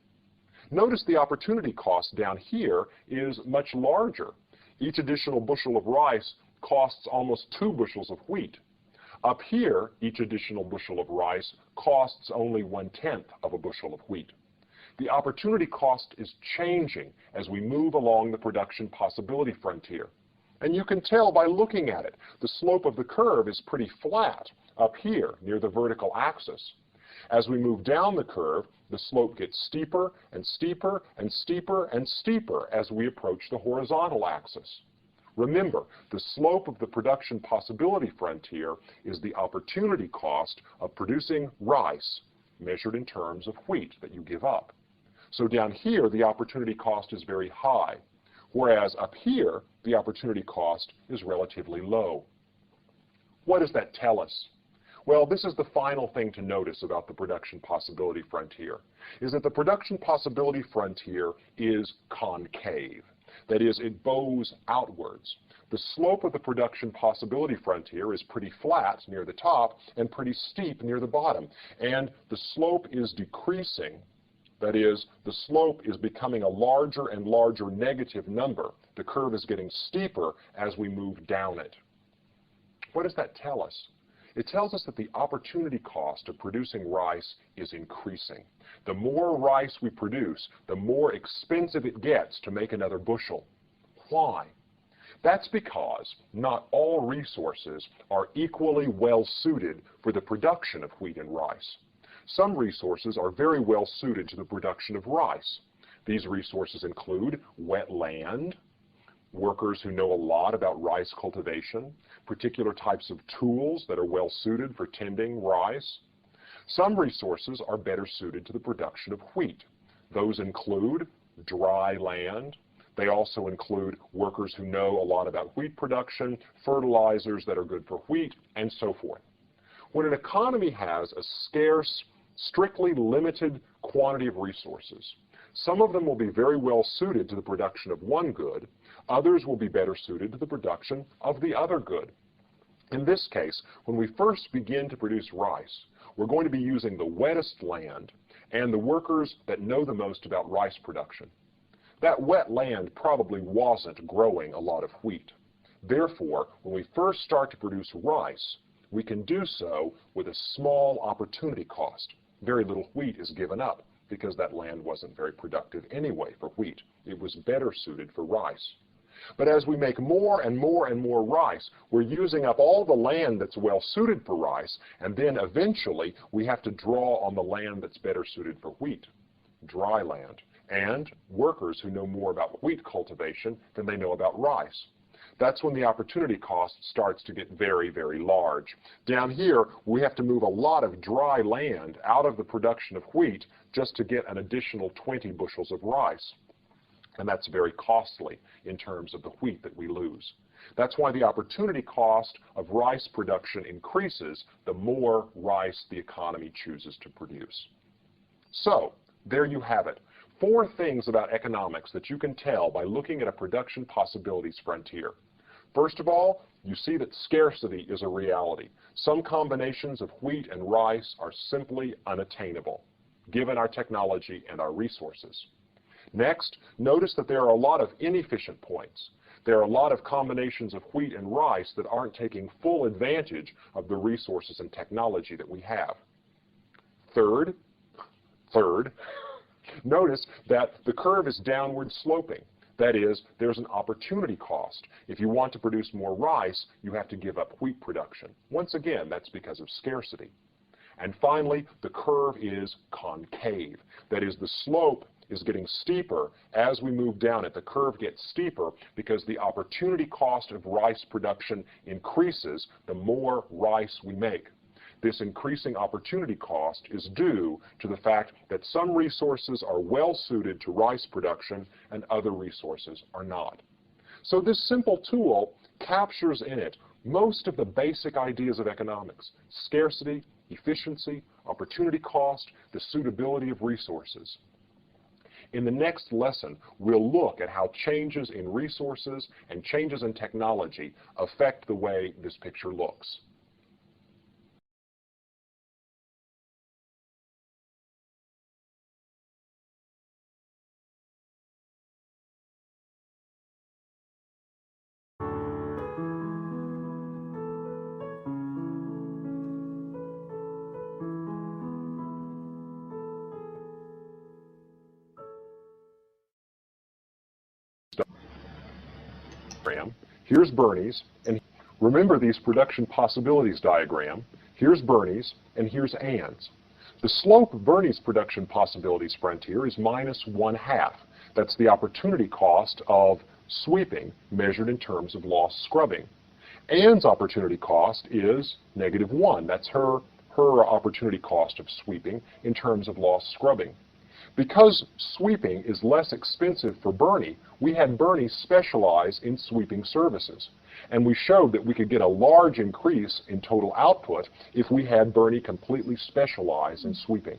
Notice the opportunity cost down here is much larger. Each additional bushel of rice costs almost 2 bushels of wheat. Up here, each additional bushel of rice costs only 1/10 of a bushel of wheat. The opportunity cost is changing as we move along the production possibility frontier. And you can tell by looking at it. The slope of the curve is pretty flat up here near the vertical axis. As we move down the curve, the slope gets steeper and steeper and steeper and steeper as we approach the horizontal axis. Remember, the slope of the production possibility frontier is the opportunity cost of producing rice, measured in terms of wheat that you give up. So down here, the opportunity cost is very high, whereas up here, the opportunity cost is relatively low. What does that tell us? Well, this is the final thing to notice about the production possibility frontier, is that the production possibility frontier is concave. That is, it bows outwards. The slope of the production possibility frontier is pretty flat near the top and pretty steep near the bottom. And the slope is decreasing. That is, the slope is becoming a larger and larger negative number. The curve is getting steeper as we move down it. What does that tell us? It tells us that the opportunity cost of producing rice is increasing. The more rice we produce, the more expensive it gets to make another bushel. Why? That's because not all resources are equally well suited for the production of wheat and rice. Some resources are very well suited to the production of rice. These resources include wet land, workers who know a lot about rice cultivation, particular types of tools that are well suited for tending rice. Some resources are better suited to the production of wheat. Those include dry land. They also include workers who know a lot about wheat production, fertilizers that are good for wheat, and so forth. When an economy has a scarce, strictly limited quantity of resources, some of them will be very well suited to the production of one good. Others will be better suited to the production of the other good. In this case, when we first begin to produce rice, we're going to be using the wettest land and the workers that know the most about rice production. That wet land probably wasn't growing a lot of wheat. Therefore, when we first start to produce rice, we can do so with a small opportunity cost. Very little wheat is given up because that land wasn't very productive anyway for wheat. It was better suited for rice. But as we make more and more and more rice, we're using up all the land that's well suited for rice, and then eventually we have to draw on the land that's better suited for wheat, dry land, and workers who know more about wheat cultivation than they know about rice. That's when the opportunity cost starts to get very, very large. Down here, we have to move a lot of dry land out of the production of wheat just to get an additional 20 bushels of rice. And that's very costly in terms of the wheat that we lose. That's why the opportunity cost of rice production increases the more rice the economy chooses to produce. So, there you have it. 4 things about economics that you can tell by looking at a production possibilities frontier. First of all, you see that scarcity is a reality. Some combinations of wheat and rice are simply unattainable, given our technology and our resources. Next, notice that there are a lot of inefficient points. There are a lot of combinations of wheat and rice that aren't taking full advantage of the resources and technology that we have. Third, notice that the curve is downward sloping. That is, there's an opportunity cost. If you want to produce more rice, you have to give up wheat production. Once again, that's because of scarcity. And finally, the curve is concave. That is, the slope is getting steeper as we move down it. The curve gets steeper because the opportunity cost of rice production increases the more rice we make. This increasing opportunity cost is due to the fact that some resources are well suited to rice production and other resources are not. So this simple tool captures in it most of the basic ideas of economics: scarcity, efficiency, opportunity cost, the suitability of resources. In the next lesson, we'll look at how changes in resources and changes in technology affect the way this picture looks. Here's Bernie's, and remember these production possibilities diagram. Here's Bernie's, and here's Ann's. The slope of Bernie's production possibilities frontier is -1/2. That's the opportunity cost of sweeping measured in terms of lost scrubbing. Ann's opportunity cost is -1. That's her opportunity cost of sweeping in terms of lost scrubbing. Because sweeping is less expensive for Bernie, we had Bernie specialize in sweeping services. And we showed that we could get a large increase in total output if we had Bernie completely specialize in sweeping.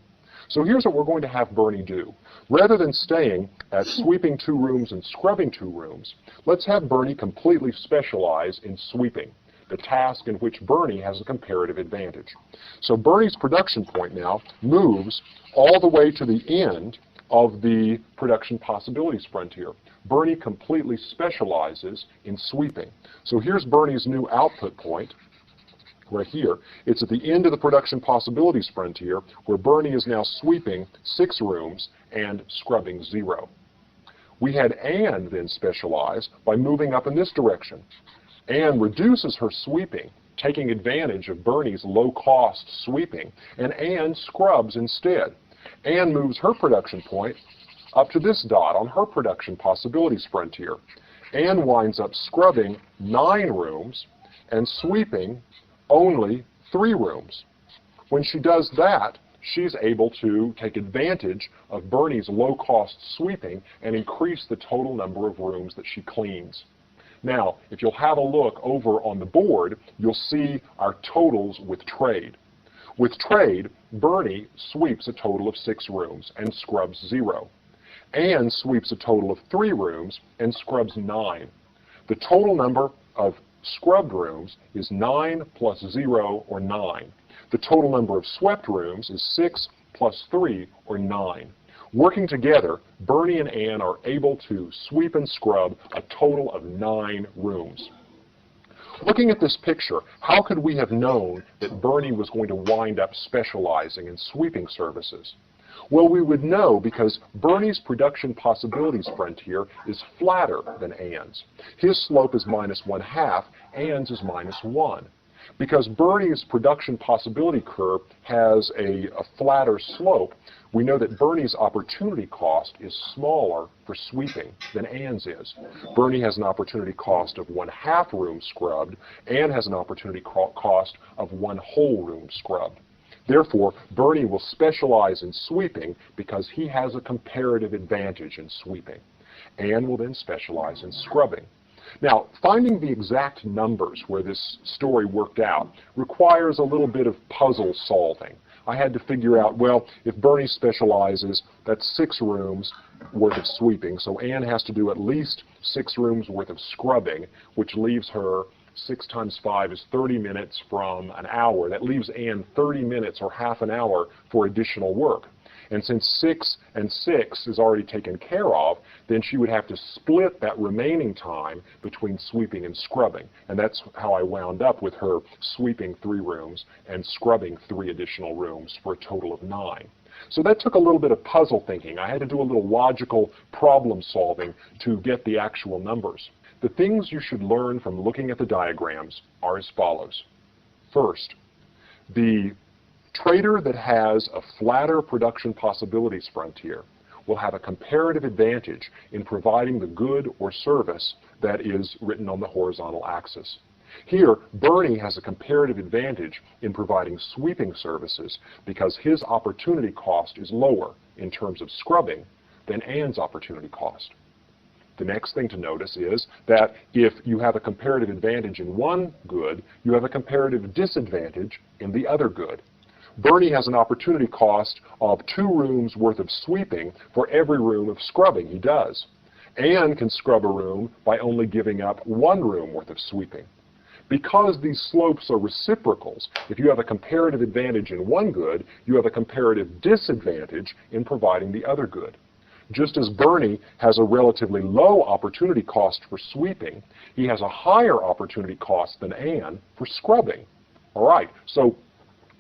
So here's what we're going to have Bernie do. Rather than staying at sweeping 2 rooms and scrubbing 2 rooms, let's have Bernie completely specialize in sweeping, the task in which Bernie has a comparative advantage. So Bernie's production point now moves all the way to the end of the production possibilities frontier. Bernie completely specializes in sweeping. So here's Bernie's new output point right here. It's at the end of the production possibilities frontier where Bernie is now sweeping 6 rooms and scrubbing 0. We had Ann then specialize by moving up in this direction. Ann reduces her sweeping, taking advantage of Bernie's low-cost sweeping, and Ann scrubs instead. Ann moves her production point up to this dot on her production possibilities frontier. Ann winds up scrubbing 9 rooms and sweeping only 3 rooms. When she does that, she's able to take advantage of Bernie's low-cost sweeping and increase the total number of rooms that she cleans. Now, if you'll have a look over on the board, you'll see our totals with trade. With trade, Bernie sweeps a total of 6 rooms and scrubs 0. Ann sweeps a total of 3 rooms and scrubs 9. The total number of scrubbed rooms is 9 plus 0, or 9. The total number of swept rooms is 6 plus 3, or 9. Working together, Bernie and Ann are able to sweep and scrub a total of 9 rooms. Looking at this picture, how could we have known that Bernie was going to wind up specializing in sweeping services? Well, we would know because Bernie's production possibilities frontier is flatter than Ann's. His slope is -1/2, Ann's is -1. Because Bernie's production possibility curve has a flatter slope, we know that Bernie's opportunity cost is smaller for sweeping than Ann's is. Bernie has an opportunity cost of 1/2 room scrubbed. Ann has an opportunity cost of 1 whole room scrubbed. Therefore, Bernie will specialize in sweeping because he has a comparative advantage in sweeping. Ann will then specialize in scrubbing. Now, finding the exact numbers where this story worked out requires a little bit of puzzle solving. I had to figure out, well, if Bernie specializes, that's 6 rooms worth of sweeping, so Ann has to do at least 6 rooms worth of scrubbing, which leaves her 6 times 5 is 30 minutes from an hour. That leaves Ann 30 minutes or half an hour for additional work. And since 6 and 6 is already taken care of, then she would have to split that remaining time between sweeping and scrubbing. And that's how I wound up with her sweeping 3 rooms and scrubbing 3 additional rooms for a total of 9. So that took a little bit of puzzle thinking. I had to do a little logical problem solving to get the actual numbers. The things you should learn from looking at the diagrams are as follows. First, the trader that has a flatter production possibilities frontier will have a comparative advantage in providing the good or service that is written on the horizontal axis. Here, Bernie has a comparative advantage in providing sweeping services because his opportunity cost is lower in terms of scrubbing than Ann's opportunity cost. The next thing to notice is that if you have a comparative advantage in one good, you have a comparative disadvantage in the other good. Bernie has an opportunity cost of 2 rooms worth of sweeping for every room of scrubbing he does. Ann can scrub a room by only giving up 1 room worth of sweeping. Because these slopes are reciprocals, if you have a comparative advantage in one good, you have a comparative disadvantage in providing the other good. Just as Bernie has a relatively low opportunity cost for sweeping, he has a higher opportunity cost than Ann for scrubbing. All right, so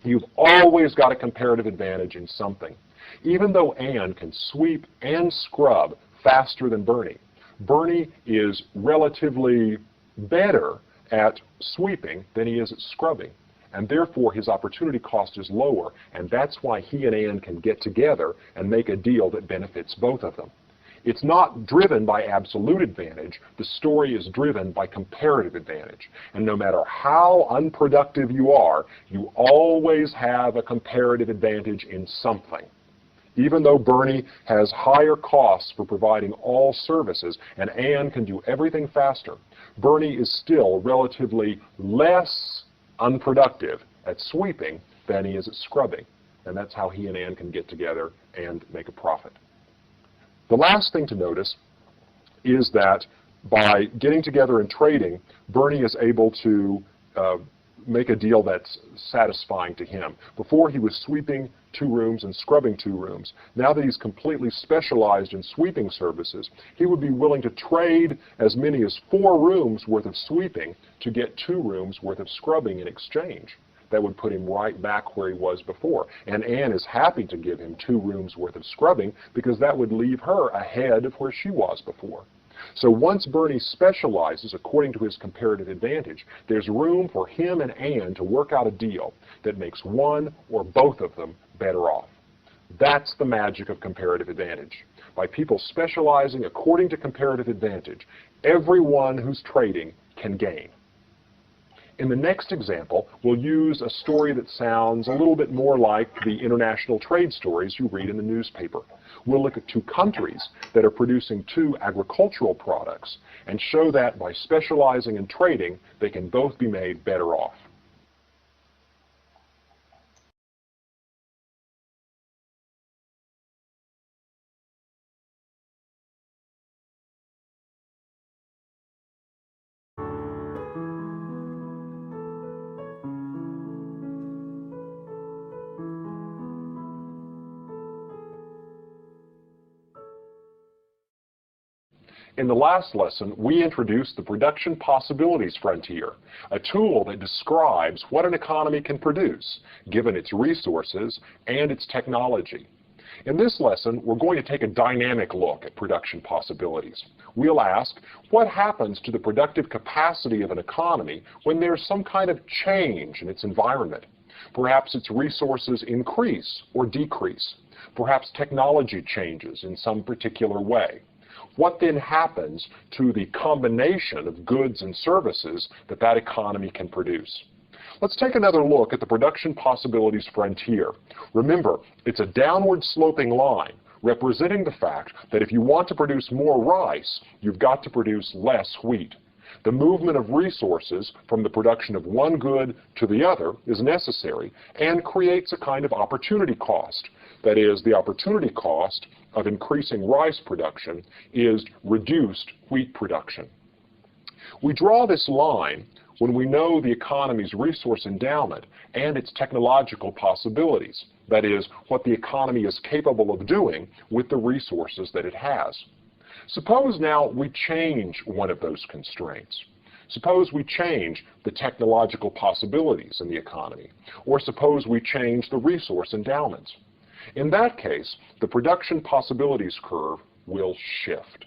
you've always got a comparative advantage in something. Even though Ann can sweep and scrub faster than Bernie, Bernie is relatively better at sweeping than he is at scrubbing. And therefore his opportunity cost is lower, and that's why he and Ann can get together and make a deal that benefits both of them. It's not driven by absolute advantage. The story is driven by comparative advantage. And no matter how unproductive you are, you always have a comparative advantage in something. Even though Bernie has higher costs for providing all services and Ann can do everything faster, Bernie is still relatively less unproductive at sweeping than he is at scrubbing. And that's how he and Ann can get together and make a profit. The last thing to notice is that by getting together and trading, Bernie is able to make a deal that's satisfying to him. Before he was sweeping 2 rooms and scrubbing 2 rooms. Now that he's completely specialized in sweeping services, he would be willing to trade as many as 4 rooms worth of sweeping to get 2 rooms worth of scrubbing in exchange. That would put him right back where he was before. And Ann is happy to give him 2 rooms worth of scrubbing because that would leave her ahead of where she was before. So once Bernie specializes according to his comparative advantage, there's room for him and Ann to work out a deal that makes one or both of them better off. That's the magic of comparative advantage. By people specializing according to comparative advantage, everyone who's trading can gain. In the next example, we'll use a story that sounds a little bit more like the international trade stories you read in the newspaper. We'll look at 2 countries that are producing 2 agricultural products and show that by specializing in trading, they can both be made better off. In the last lesson, we introduced the Production Possibilities Frontier, a tool that describes what an economy can produce, given its resources and its technology. In this lesson, we're going to take a dynamic look at production possibilities. We'll ask, what happens to the productive capacity of an economy when there's some kind of change in its environment? Perhaps its resources increase or decrease. Perhaps technology changes in some particular way. What then happens to the combination of goods and services that that economy can produce? Let's take another look at the Production Possibilities Frontier. Remember, it's a downward sloping line representing the fact that if you want to produce more rice, you've got to produce less wheat. The movement of resources from the production of one good to the other is necessary and creates a kind of opportunity cost. That is, the opportunity cost of increasing rice production is reduced wheat production. We draw this line when we know the economy's resource endowment and its technological possibilities. That is, what the economy is capable of doing with the resources that it has. Suppose now we change one of those constraints. Suppose we change the technological possibilities in the economy, or suppose we change the resource endowments. In that case, the production possibilities curve will shift.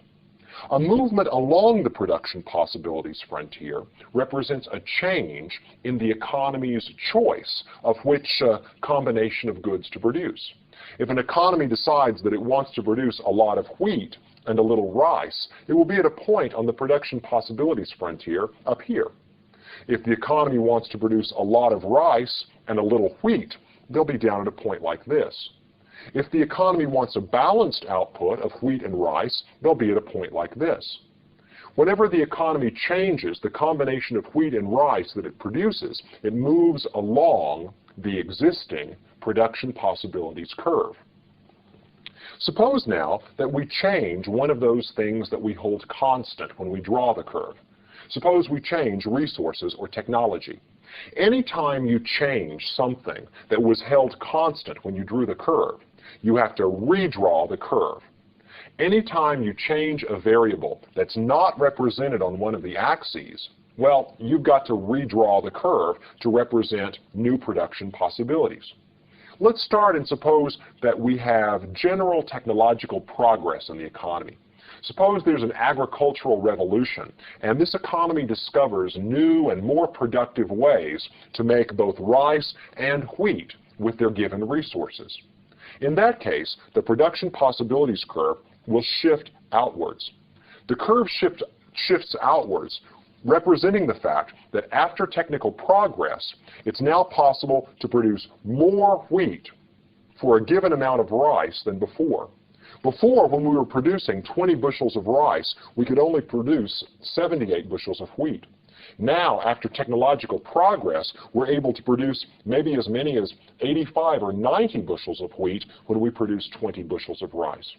A movement along the production possibilities frontier represents a change in the economy's choice of which combination of goods to produce. If an economy decides that it wants to produce a lot of wheat and a little rice, it will be at a point on the production possibilities frontier up here. If the economy wants to produce a lot of rice and a little wheat, they'll be down at a point like this. If the economy wants a balanced output of wheat and rice, they'll be at a point like this. Whenever the economy changes the combination of wheat and rice that it produces, it moves along the existing production possibilities curve. Suppose now that we change one of those things that we hold constant when we draw the curve. Suppose we change resources or technology. Anytime you change something that was held constant when you drew the curve, you have to redraw the curve. Anytime you change a variable that's not represented on one of the axes, well, you've got to redraw the curve to represent new production possibilities. Let's start and suppose that we have general technological progress in the economy. Suppose there's an agricultural revolution, and this economy discovers new and more productive ways to make both rice and wheat with their given resources. In that case, the production possibilities curve will shift outwards. The curve shifts outwards, representing the fact that after technical progress, it's now possible to produce more wheat for a given amount of rice than before. Before, when we were producing 20 bushels of rice, we could only produce 78 bushels of wheat. Now, after technological progress, we're able to produce maybe as many as 85 or 90 bushels of wheat when we produce 20 bushels of rice.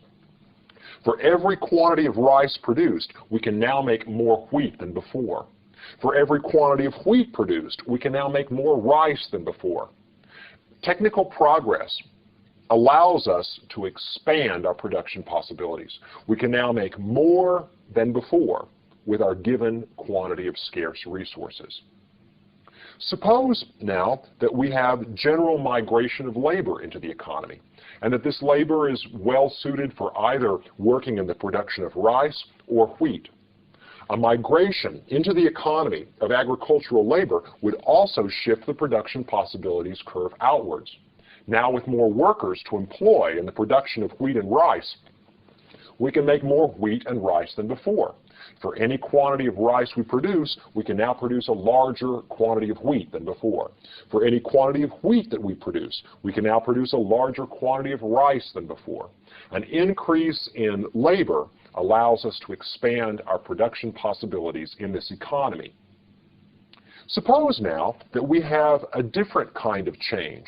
For every quantity of rice produced, we can now make more wheat than before. For every quantity of wheat produced, we can now make more rice than before. Technical progress allows us to expand our production possibilities. We can now make more than before with our given quantity of scarce resources. Suppose now that we have general migration of labor into the economy, and that this labor is well suited for either working in the production of rice or wheat. A migration into the economy of agricultural labor would also shift the production possibilities curve outwards. Now, with more workers to employ in the production of wheat and rice, we can make more wheat and rice than before. For any quantity of rice we produce, we can now produce a larger quantity of wheat than before. For any quantity of wheat that we produce, we can now produce a larger quantity of rice than before. An increase in labor allows us to expand our production possibilities in this economy. Suppose now that we have a different kind of change.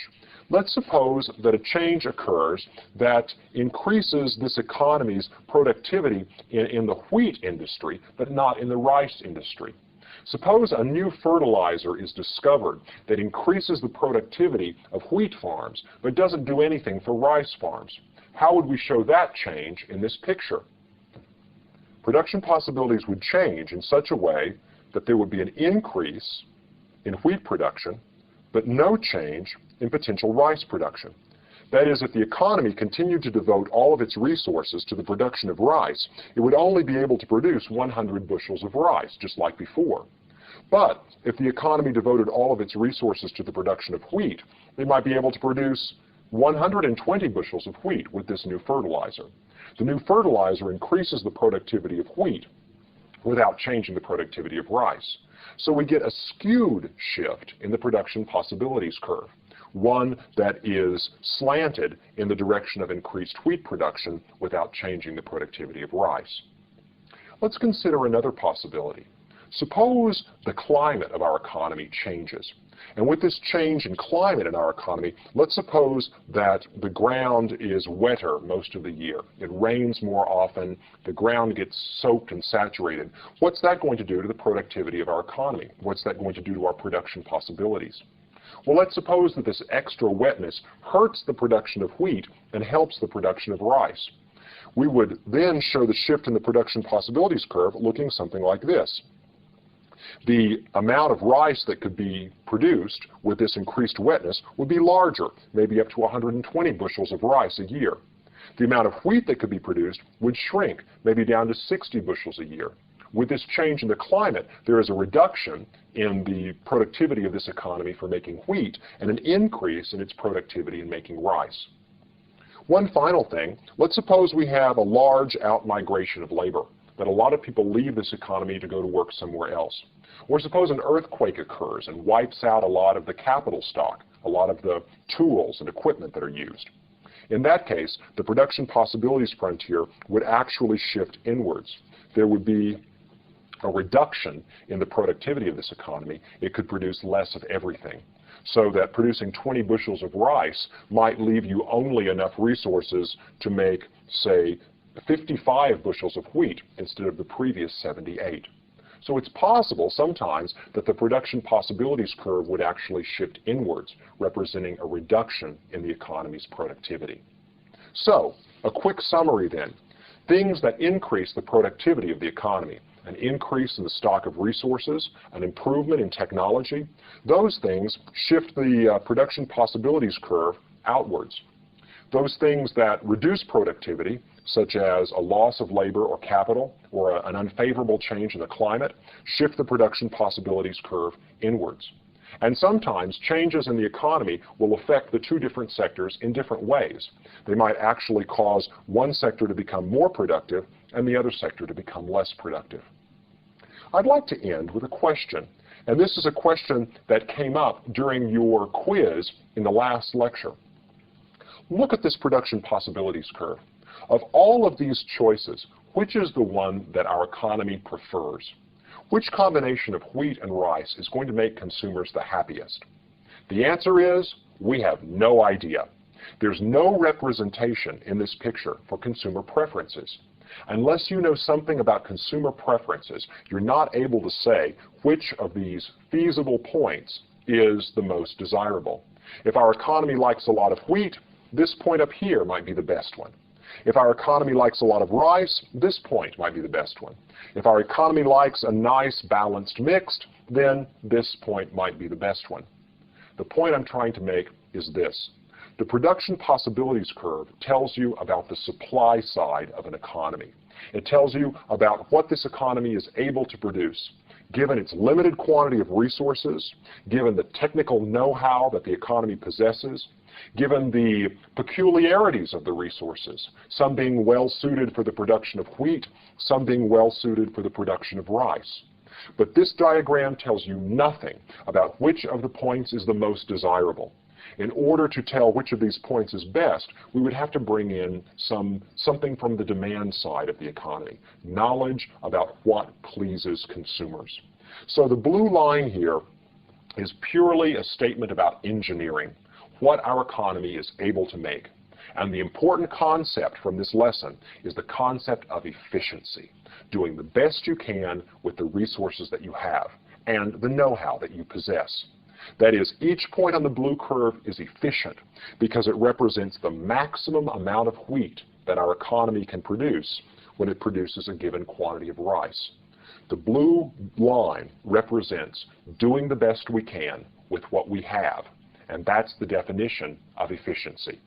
Let's suppose that a change occurs that increases this economy's productivity in the wheat industry, but not in the rice industry. Suppose a new fertilizer is discovered that increases the productivity of wheat farms, but doesn't do anything for rice farms. How would we show that change in this picture? production possibilities would change in such a way that there would be an increase in wheat production, but no change in potential rice production. That is, if the economy continued to devote all of its resources to the production of rice, it would only be able to produce 100 bushels of rice, just like before. But if the economy devoted all of its resources to the production of wheat, they might be able to produce 120 bushels of wheat with this new fertilizer. The new fertilizer increases the productivity of wheat without changing the productivity of rice. So we get a skewed shift in the production possibilities curve, one that is slanted in the direction of increased wheat production without changing the productivity of rice. Let's consider another possibility. Suppose the climate of our economy changes. And with this change in climate in our economy, let's suppose that the ground is wetter most of the year. It rains more often, the ground gets soaked and saturated. What's that going to do to the productivity of our economy? What's that going to do to our production possibilities? Well, let's suppose that this extra wetness hurts the production of wheat and helps the production of rice. We would then show the shift in the production possibilities curve looking something like this. The amount of rice that could be produced with this increased wetness would be larger, maybe up to 120 bushels of rice a year. The amount of wheat that could be produced would shrink, maybe down to 60 bushels a year. With this change in the climate, there is a reduction in the productivity of this economy for making wheat and an increase in its productivity in making rice. One final thing, let's suppose we have a large out-migration of labor, that a lot of people leave this economy to go to work somewhere else. Or suppose an earthquake occurs and wipes out a lot of the capital stock, a lot of the tools and equipment that are used. In that case, the production possibilities frontier would actually shift inwards. There would be a reduction in the productivity of this economy. It could produce less of everything. So that producing 20 bushels of rice might leave you only enough resources to make, say, 55 bushels of wheat instead of the previous 78. So it's possible sometimes that the production possibilities curve would actually shift inwards, representing a reduction in the economy's productivity. So, a quick summary then. Things that increase the productivity of the economy, an increase in the stock of resources, an improvement in technology, those things shift the production possibilities curve outwards. Those things that reduce productivity, such as a loss of labor or capital or an unfavorable change in the climate, shift the production possibilities curve inwards. And sometimes changes in the economy will affect the two different sectors in different ways. They might actually cause one sector to become more productive and the other sector to become less productive. I'd like to end with a question. And this is a question that came up during your quiz in the last lecture. Look at this production possibilities curve. Of all of these choices, which is the one that our economy prefers? Which combination of wheat and rice is going to make consumers the happiest? The answer is, we have no idea. There's no representation in this picture for consumer preferences. Unless you know something about consumer preferences, you're not able to say which of these feasible points is the most desirable. If our economy likes a lot of wheat, this point up here might be the best one. If our economy likes a lot of rice, this point might be the best one. If our economy likes a nice balanced mixed, then this point might be the best one. The point I'm trying to make is this. The production possibilities curve tells you about the supply side of an economy. It tells you about what this economy is able to produce, given its limited quantity of resources, given the technical know-how that the economy possesses, given the peculiarities of the resources, some being well suited for the production of wheat, some being well suited for the production of rice. But this diagram tells you nothing about which of the points is the most desirable. In order to tell which of these points is best, we would have to bring in something from the demand side of the economy, knowledge about what pleases consumers. So the blue line here is purely a statement about engineering, what our economy is able to make. And the important concept from this lesson is the concept of efficiency, doing the best you can with the resources that you have and the know-how that you possess. That is, each point on the blue curve is efficient because it represents the maximum amount of wheat that our economy can produce when it produces a given quantity of rice. The blue line represents doing the best we can with what we have, and that's the definition of efficiency.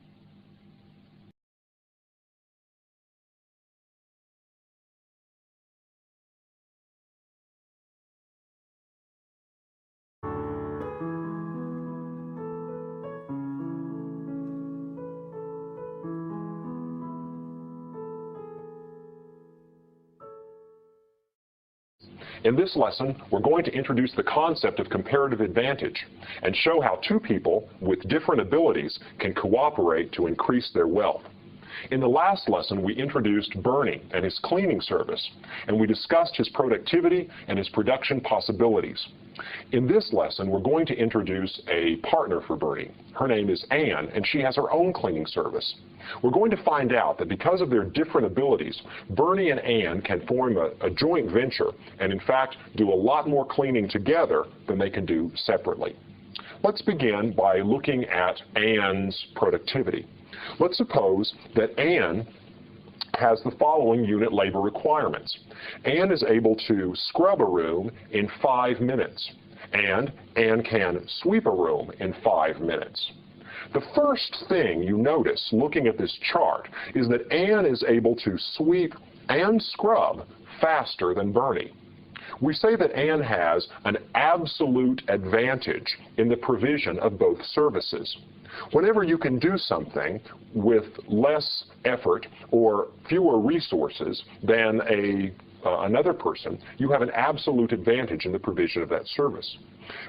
In this lesson, we're going to introduce the concept of comparative advantage and show how two people with different abilities can cooperate to increase their wealth. In the last lesson, we introduced Bernie and his cleaning service, and we discussed his productivity and his production possibilities. In this lesson, we're going to introduce a partner for Bernie. Her name is Anne, and she has her own cleaning service. We're going to find out that because of their different abilities, Bernie and Anne can form a joint venture and, in fact, do a lot more cleaning together than they can do separately. Let's begin by looking at Anne's productivity. Let's suppose that Anne has the following unit labor requirements. Anne is able to scrub a room in 5 minutes, and Anne can sweep a room in 5 minutes. The first thing you notice looking at this chart is that Anne is able to sweep and scrub faster than Bernie. We say that Anne has an absolute advantage in the provision of both services. Whenever you can do something with less effort or fewer resources than another person, you have an absolute advantage in the provision of that service.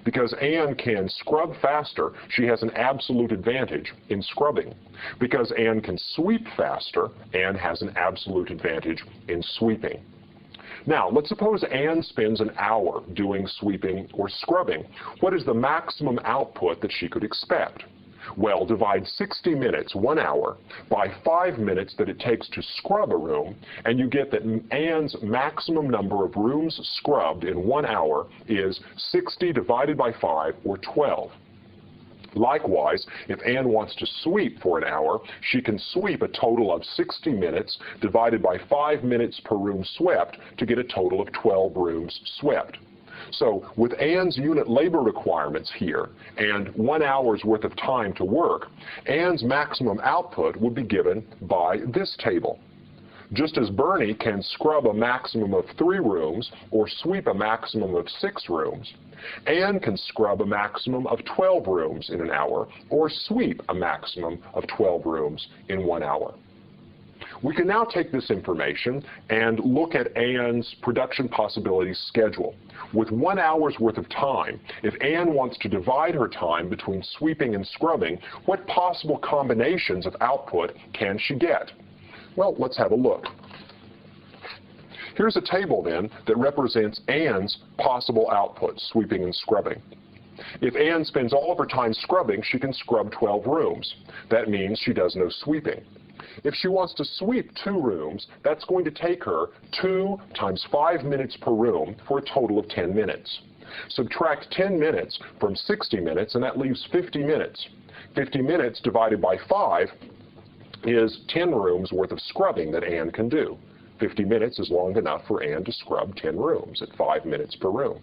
Because Anne can scrub faster, she has an absolute advantage in scrubbing. Because Anne can sweep faster, Anne has an absolute advantage in sweeping. Now, let's suppose Anne spends an hour doing sweeping or scrubbing. What is the maximum output that she could expect? Well, divide 60 minutes, 1 hour, by 5 minutes that it takes to scrub a room, and you get that Anne's maximum number of rooms scrubbed in 1 hour is 60 divided by 5, or 12. Likewise, if Anne wants to sweep for an hour, she can sweep a total of 60 minutes divided by 5 minutes per room swept to get a total of 12 rooms swept. So with Anne's unit labor requirements here and 1 hour's worth of time to work, Anne's maximum output would be given by this table. Just as Bernie can scrub a maximum of 3 rooms or sweep a maximum of 6 rooms, Anne can scrub a maximum of 12 rooms in an hour or sweep a maximum of 12 rooms in 1 hour. We can now take this information and look at Anne's production possibilities schedule. With 1 hour's worth of time, if Anne wants to divide her time between sweeping and scrubbing, what possible combinations of output can she get? Well, let's have a look. Here's a table then that represents Anne's possible output, sweeping and scrubbing. If Anne spends all of her time scrubbing, she can scrub 12 rooms. That means she does no sweeping. If she wants to sweep 2 rooms, that's going to take her 2 times 5 minutes per room for a total of 10 minutes. Subtract 10 minutes from 60 minutes, and that leaves 50 minutes. 50 minutes divided by 5 is 10 rooms worth of scrubbing that Anne can do. 50 minutes is long enough for Anne to scrub 10 rooms at 5 minutes per room.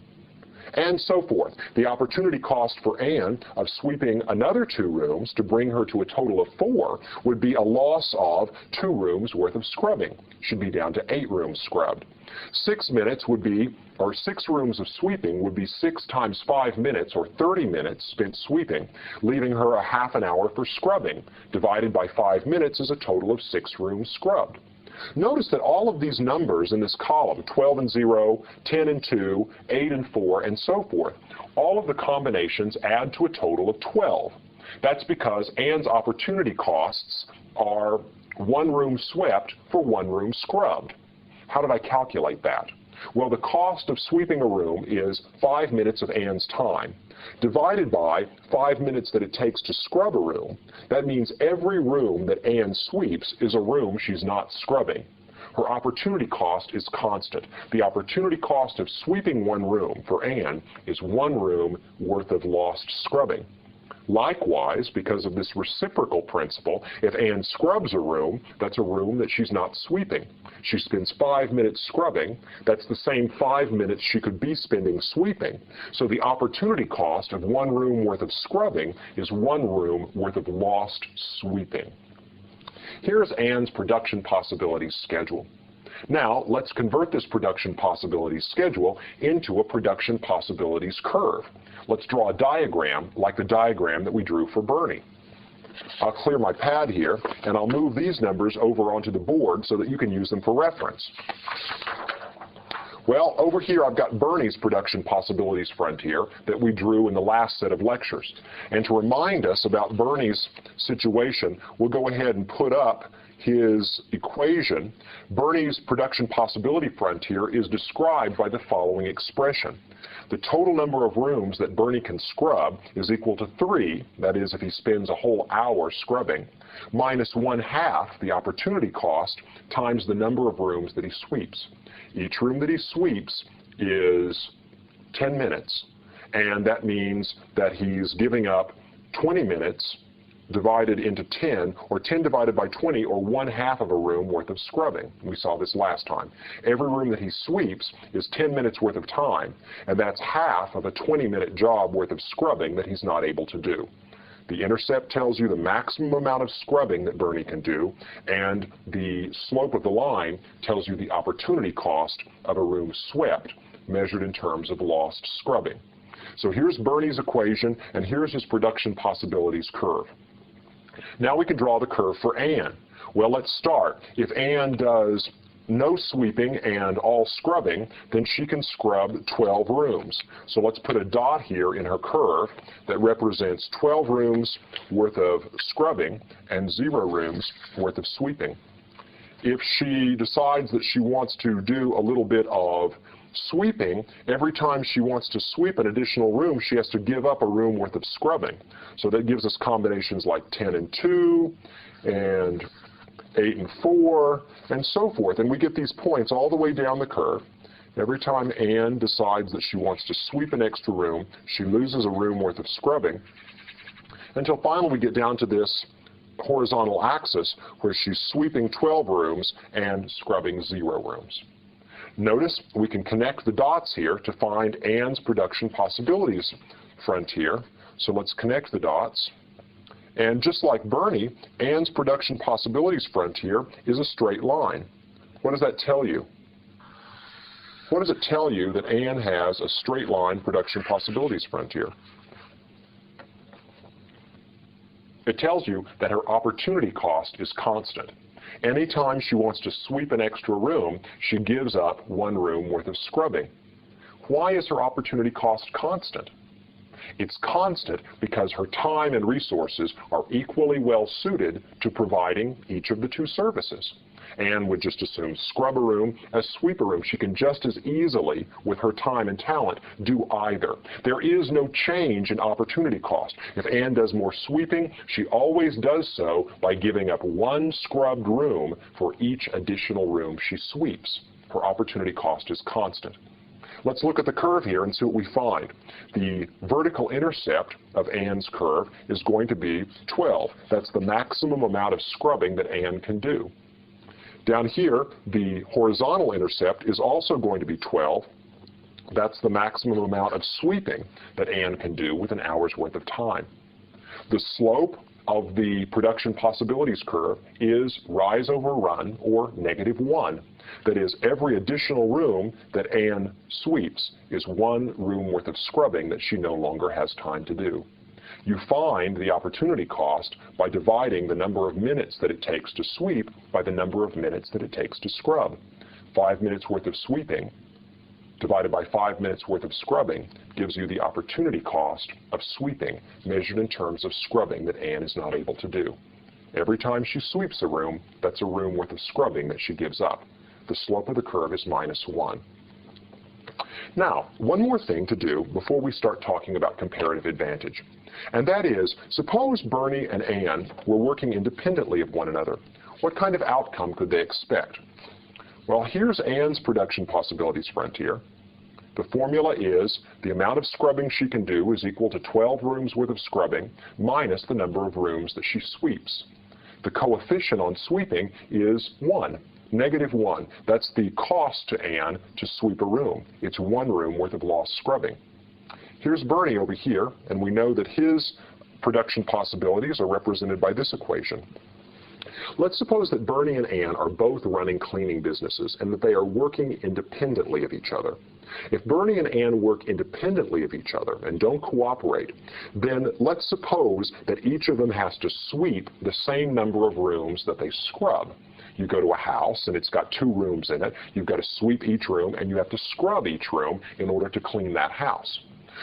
And so forth. The opportunity cost for Anne of sweeping another 2 rooms to bring her to a total of 4 would be a loss of 2 rooms worth of scrubbing. She'd be down to 8 rooms scrubbed. 6 minutes would be, or 6 rooms of sweeping would be 6 times 5 minutes, or 30 minutes spent sweeping, leaving her a half an hour for scrubbing. Divided by 5 minutes is a total of 6 rooms scrubbed. Notice that all of these numbers in this column, 12 and 0, 10 and 2, 8 and 4, and so forth, all of the combinations add to a total of 12. That's because Anne's opportunity costs are 1 room swept for 1 room scrubbed. How did I calculate that? Well, the cost of sweeping a room is 5 minutes of Anne's time, divided by 5 minutes that it takes to scrub a room. That means every room that Anne sweeps is a room she's not scrubbing. Her opportunity cost is constant. The opportunity cost of sweeping 1 room for Anne is 1 room worth of lost scrubbing. Likewise, because of this reciprocal principle, if Ann scrubs a room, that's a room that she's not sweeping. She spends 5 minutes scrubbing, that's the same 5 minutes she could be spending sweeping. So the opportunity cost of 1 room worth of scrubbing is 1 room worth of lost sweeping. Here's Ann's production possibilities schedule. Now, let's convert this production possibilities schedule into a production possibilities curve. Let's draw a diagram like the diagram that we drew for Bernie. I'll clear my pad here, and I'll move these numbers over onto the board so that you can use them for reference. Well, over here I've got Bernie's production possibilities frontier that we drew in the last set of lectures. And to remind us about Bernie's situation, we'll go ahead and put up his equation. Bernie's production possibility frontier is described by the following expression. The total number of rooms that Bernie can scrub is equal to 3, that is if he spends a whole hour scrubbing, minus 1/2 the opportunity cost times the number of rooms that he sweeps. Each room that he sweeps is 10 minutes, and that means that he's giving up 20 minutes divided into 10, or 10 divided by 20, or 1/2 of a room worth of scrubbing. We saw this last time. Every room that he sweeps is 10 minutes worth of time, and that's half of a 20-minute job worth of scrubbing that he's not able to do. The intercept tells you the maximum amount of scrubbing that Bernie can do, and the slope of the line tells you the opportunity cost of a room swept, measured in terms of lost scrubbing. So here's Bernie's equation, and here's his production possibilities curve. Now we can draw the curve for Ann. Well, let's start. If Ann does no sweeping and all scrubbing, then she can scrub 12 rooms. So let's put a dot here in her curve that represents 12 rooms worth of scrubbing and 0 rooms worth of sweeping. If she decides that she wants to do a little bit of sweeping, every time she wants to sweep an additional room, she has to give up a room worth of scrubbing. So that gives us combinations like 10 and 2 and 8 and 4 and so forth. And we get these points all the way down the curve. Every time Ann decides that she wants to sweep an extra room, she loses a room worth of scrubbing, until finally we get down to this horizontal axis where she's sweeping 12 rooms and scrubbing 0 rooms. Notice we can connect the dots here to find Ann's production possibilities frontier. So let's connect the dots. And just like Bernie, Ann's production possibilities frontier is a straight line. What does that tell you? What does it tell you that Ann has a straight line production possibilities frontier? It tells you that her opportunity cost is constant. Anytime she wants to sweep an extra room, she gives up 1 room worth of scrubbing. Why is her opportunity cost constant? It's constant because her time and resources are equally well suited to providing each of the 2 services. Ann would just as soon scrub a room as sweep a room. She can just as easily, with her time and talent, do either. There is no change in opportunity cost. If Ann does more sweeping, she always does so by giving up 1 scrubbed room for each additional room she sweeps. Her opportunity cost is constant. Let's look at the curve here and see what we find. The vertical intercept of Ann's curve is going to be 12. That's the maximum amount of scrubbing that Ann can do. Down here, the horizontal intercept is also going to be 12. That's the maximum amount of sweeping that Ann can do with an hour's worth of time. The slope of the production possibilities curve is rise over run, or -1. That is, every additional room that Ann sweeps is 1 room worth of scrubbing that she no longer has time to do. You find the opportunity cost by dividing the number of minutes that it takes to sweep by the number of minutes that it takes to scrub. 5 minutes worth of sweeping divided by 5 minutes worth of scrubbing gives you the opportunity cost of sweeping measured in terms of scrubbing that Ann is not able to do. Every time she sweeps a room, that's a room worth of scrubbing that she gives up. The slope of the curve is -1. Now, one more thing to do before we start talking about comparative advantage. And that is, suppose Bernie and Ann were working independently of one another. What kind of outcome could they expect? Well, here's Ann's production possibilities frontier. The formula is the amount of scrubbing she can do is equal to 12 rooms worth of scrubbing minus the number of rooms that she sweeps. The coefficient on sweeping is 1, -1. That's the cost to Ann to sweep a room. It's 1 room worth of lost scrubbing. Here's Bernie over here, and we know that his production possibilities are represented by this equation. Let's suppose that Bernie and Ann are both running cleaning businesses and that they are working independently of each other. If Bernie and Ann work independently of each other and don't cooperate, then let's suppose that each of them has to sweep the same number of rooms that they scrub. You go to a house and it's got 2 rooms in it. You've got to sweep each room and you have to scrub each room in order to clean that house.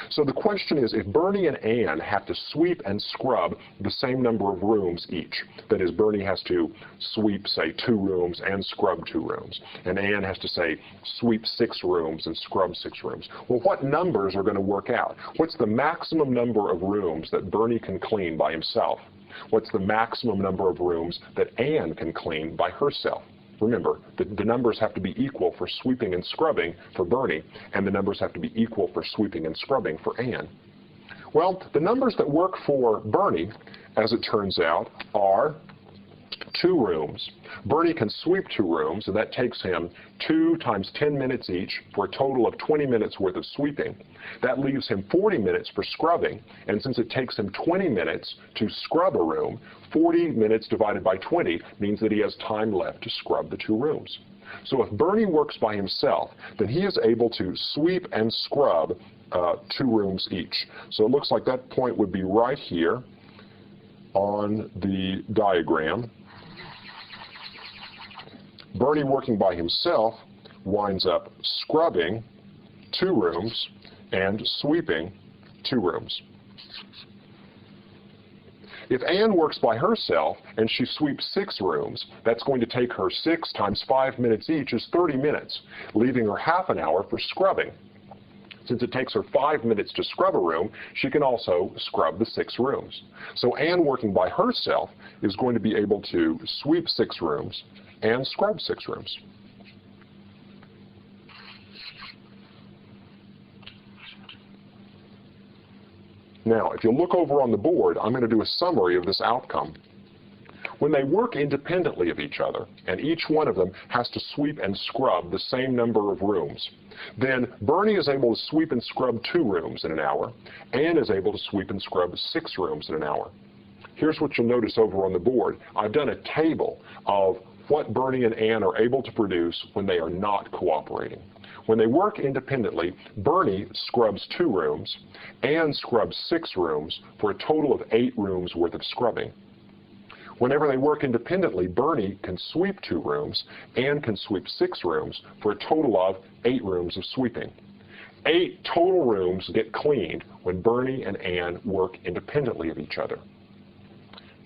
So the question is, if Bernie and Ann have to sweep and scrub the same number of rooms each, that is, Bernie has to sweep, say, 2 rooms and scrub 2 rooms, and Ann has to, say, sweep 6 rooms and scrub 6 rooms, well, what numbers are going to work out? What's the maximum number of rooms that Bernie can clean by himself? What's the maximum number of rooms that Ann can clean by herself? Remember, the numbers have to be equal for sweeping and scrubbing for Bernie, and the numbers have to be equal for sweeping and scrubbing for Ann. Well, the numbers that work for Bernie, as it turns out, are 2 rooms. Bernie can sweep 2 rooms, and that takes him 2 times 10 minutes each for a total of 20 minutes worth of sweeping. That leaves him 40 minutes for scrubbing, and since it takes him 20 minutes to scrub a room, 40 minutes divided by 20 means that he has time left to scrub the 2 rooms. So if Bernie works by himself, then he is able to sweep and scrub 2 rooms each. So it looks like that point would be right here on the diagram. Bernie working by himself winds up scrubbing 2 rooms and sweeping 2 rooms. If Ann works by herself and she sweeps 6 rooms, that's going to take her 6 times 5 minutes each is 30 minutes, leaving her half an hour for scrubbing. Since it takes her 5 minutes to scrub a room, she can also scrub the 6 rooms. So Ann working by herself is going to be able to sweep 6 rooms and scrub 6 rooms. Now, if you look over on the board, I'm going to do a summary of this outcome. When they work independently of each other, and each one of them has to sweep and scrub the same number of rooms, then Bernie is able to sweep and scrub 2 rooms in an hour, Ann is able to sweep and scrub 6 rooms in an hour. Here's what you'll notice over on the board. I've done a table of what Bernie and Ann are able to produce when they are not cooperating. When they work independently, Bernie scrubs 2 rooms, Ann scrubs 6 rooms for a total of 8 rooms worth of scrubbing. Whenever they work independently, Bernie can sweep 2 rooms, Ann can sweep 6 rooms for a total of 8 rooms of sweeping. 8 total rooms get cleaned when Bernie and Ann work independently of each other.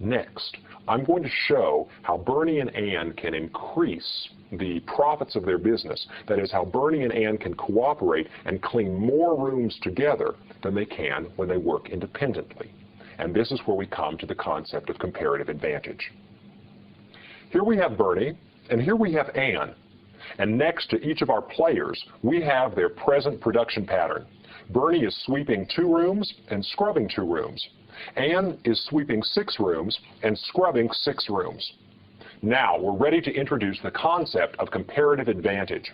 Next, I'm going to show how Bernie and Ann can increase the profits of their business. That is, how Bernie and Ann can cooperate and clean more rooms together than they can when they work independently. And this is where we come to the concept of comparative advantage. Here we have Bernie, and here we have Ann. And next to each of our players, we have their present production pattern. Bernie is sweeping 2 rooms and scrubbing 2 rooms. Ann is sweeping 6 rooms and scrubbing 6 rooms. Now, we're ready to introduce the concept of comparative advantage.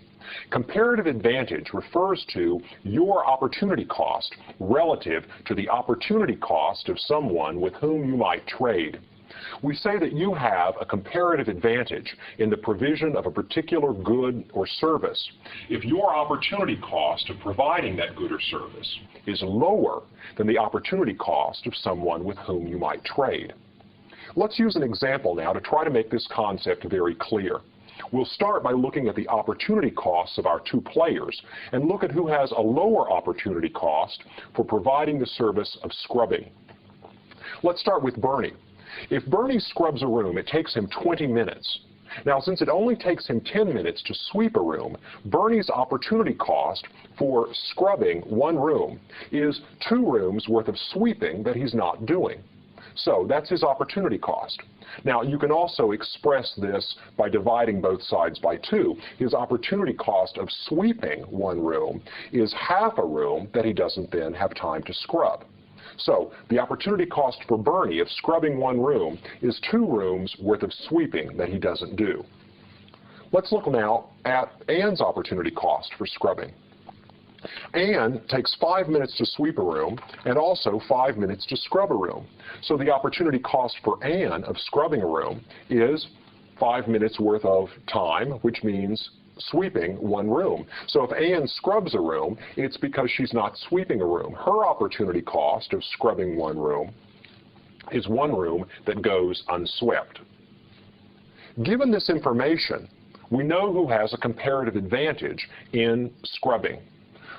Comparative advantage refers to your opportunity cost relative to the opportunity cost of someone with whom you might trade. We say that you have a comparative advantage in the provision of a particular good or service if your opportunity cost of providing that good or service is lower than the opportunity cost of someone with whom you might trade. Let's use an example now to try to make this concept very clear. We'll start by looking at the opportunity costs of our 2 players and look at who has a lower opportunity cost for providing the service of scrubbing. Let's start with Bernie. If Bernie scrubs a room, it takes him 20 minutes. Now, since it only takes him 10 minutes to sweep a room, Bernie's opportunity cost for scrubbing 1 room is 2 rooms worth of sweeping that he's not doing. So that's his opportunity cost. Now, you can also express this by dividing both sides by 2. His opportunity cost of sweeping one room is half a room that he doesn't then have time to scrub. So the opportunity cost for Bernie of scrubbing one room is 2 rooms worth of sweeping that he doesn't do. Let's look now at Ann's opportunity cost for scrubbing. Ann takes 5 minutes to sweep a room and also 5 minutes to scrub a room. So the opportunity cost for Ann of scrubbing a room is 5 minutes worth of time, which means sweeping one room. So if Ann scrubs a room, it's because she's not sweeping a room. Her opportunity cost of scrubbing one room is 1 room that goes unswept. Given this information, we know who has a comparative advantage in scrubbing.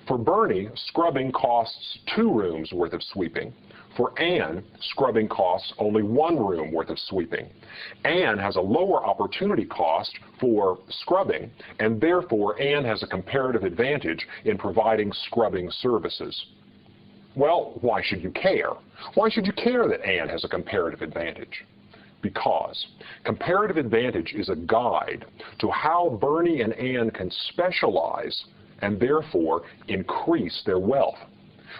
For Bernie, scrubbing costs 2 rooms worth of sweeping. For Ann, scrubbing costs only 1 room worth of sweeping. Ann has a lower opportunity cost for scrubbing, and therefore Ann has a comparative advantage in providing scrubbing services. Well, why should you care? Why should you care that Ann has a comparative advantage? Because comparative advantage is a guide to how Bernie and Ann can specialize and therefore increase their wealth.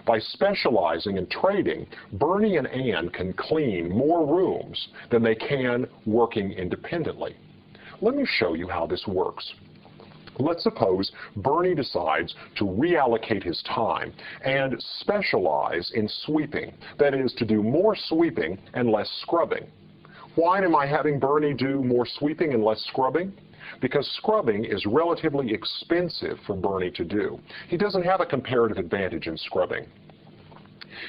By specializing in trading, Bernie and Ann can clean more rooms than they can working independently. Let me show you how this works. Let's suppose Bernie decides to reallocate his time and specialize in sweeping, that is, to do more sweeping and less scrubbing. Why am I having Bernie do more sweeping and less scrubbing? Because scrubbing is relatively expensive for Bernie to do. He doesn't have a comparative advantage in scrubbing.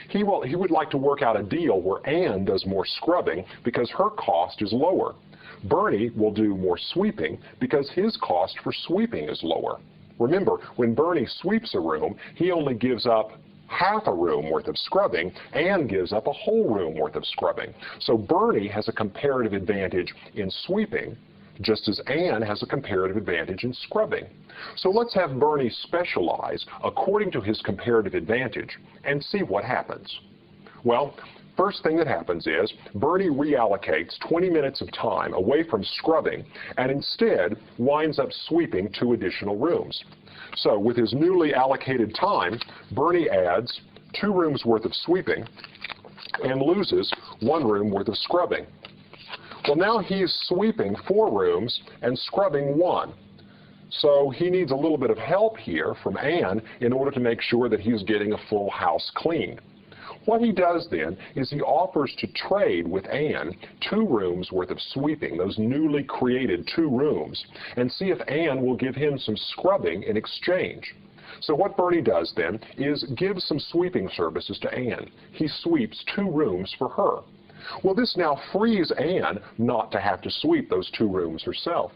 He would like to work out a deal where Ann does more scrubbing because her cost is lower. Bernie will do more sweeping because his cost for sweeping is lower. Remember, when Bernie sweeps a room, he only gives up half a room worth of scrubbing. Ann gives up a whole room worth of scrubbing. So Bernie has a comparative advantage in sweeping, just as Ann has a comparative advantage in scrubbing. So let's have Bernie specialize according to his comparative advantage and see what happens. Well, first thing that happens is Bernie reallocates 20 minutes of time away from scrubbing and instead winds up sweeping 2 additional rooms. So with his newly allocated time, Bernie adds 2 rooms worth of sweeping and loses 1 room worth of scrubbing. Well, now he's sweeping 4 rooms and scrubbing 1. So he needs a little bit of help here from Ann in order to make sure that he's getting a full house cleaned. What he does then is he offers to trade with Ann 2 rooms worth of sweeping, those newly created 2 rooms, and see if Ann will give him some scrubbing in exchange. So what Bernie does then is give some sweeping services to Ann. He sweeps 2 rooms for her. Well, this now frees Ann not to have to sweep those 2 rooms herself.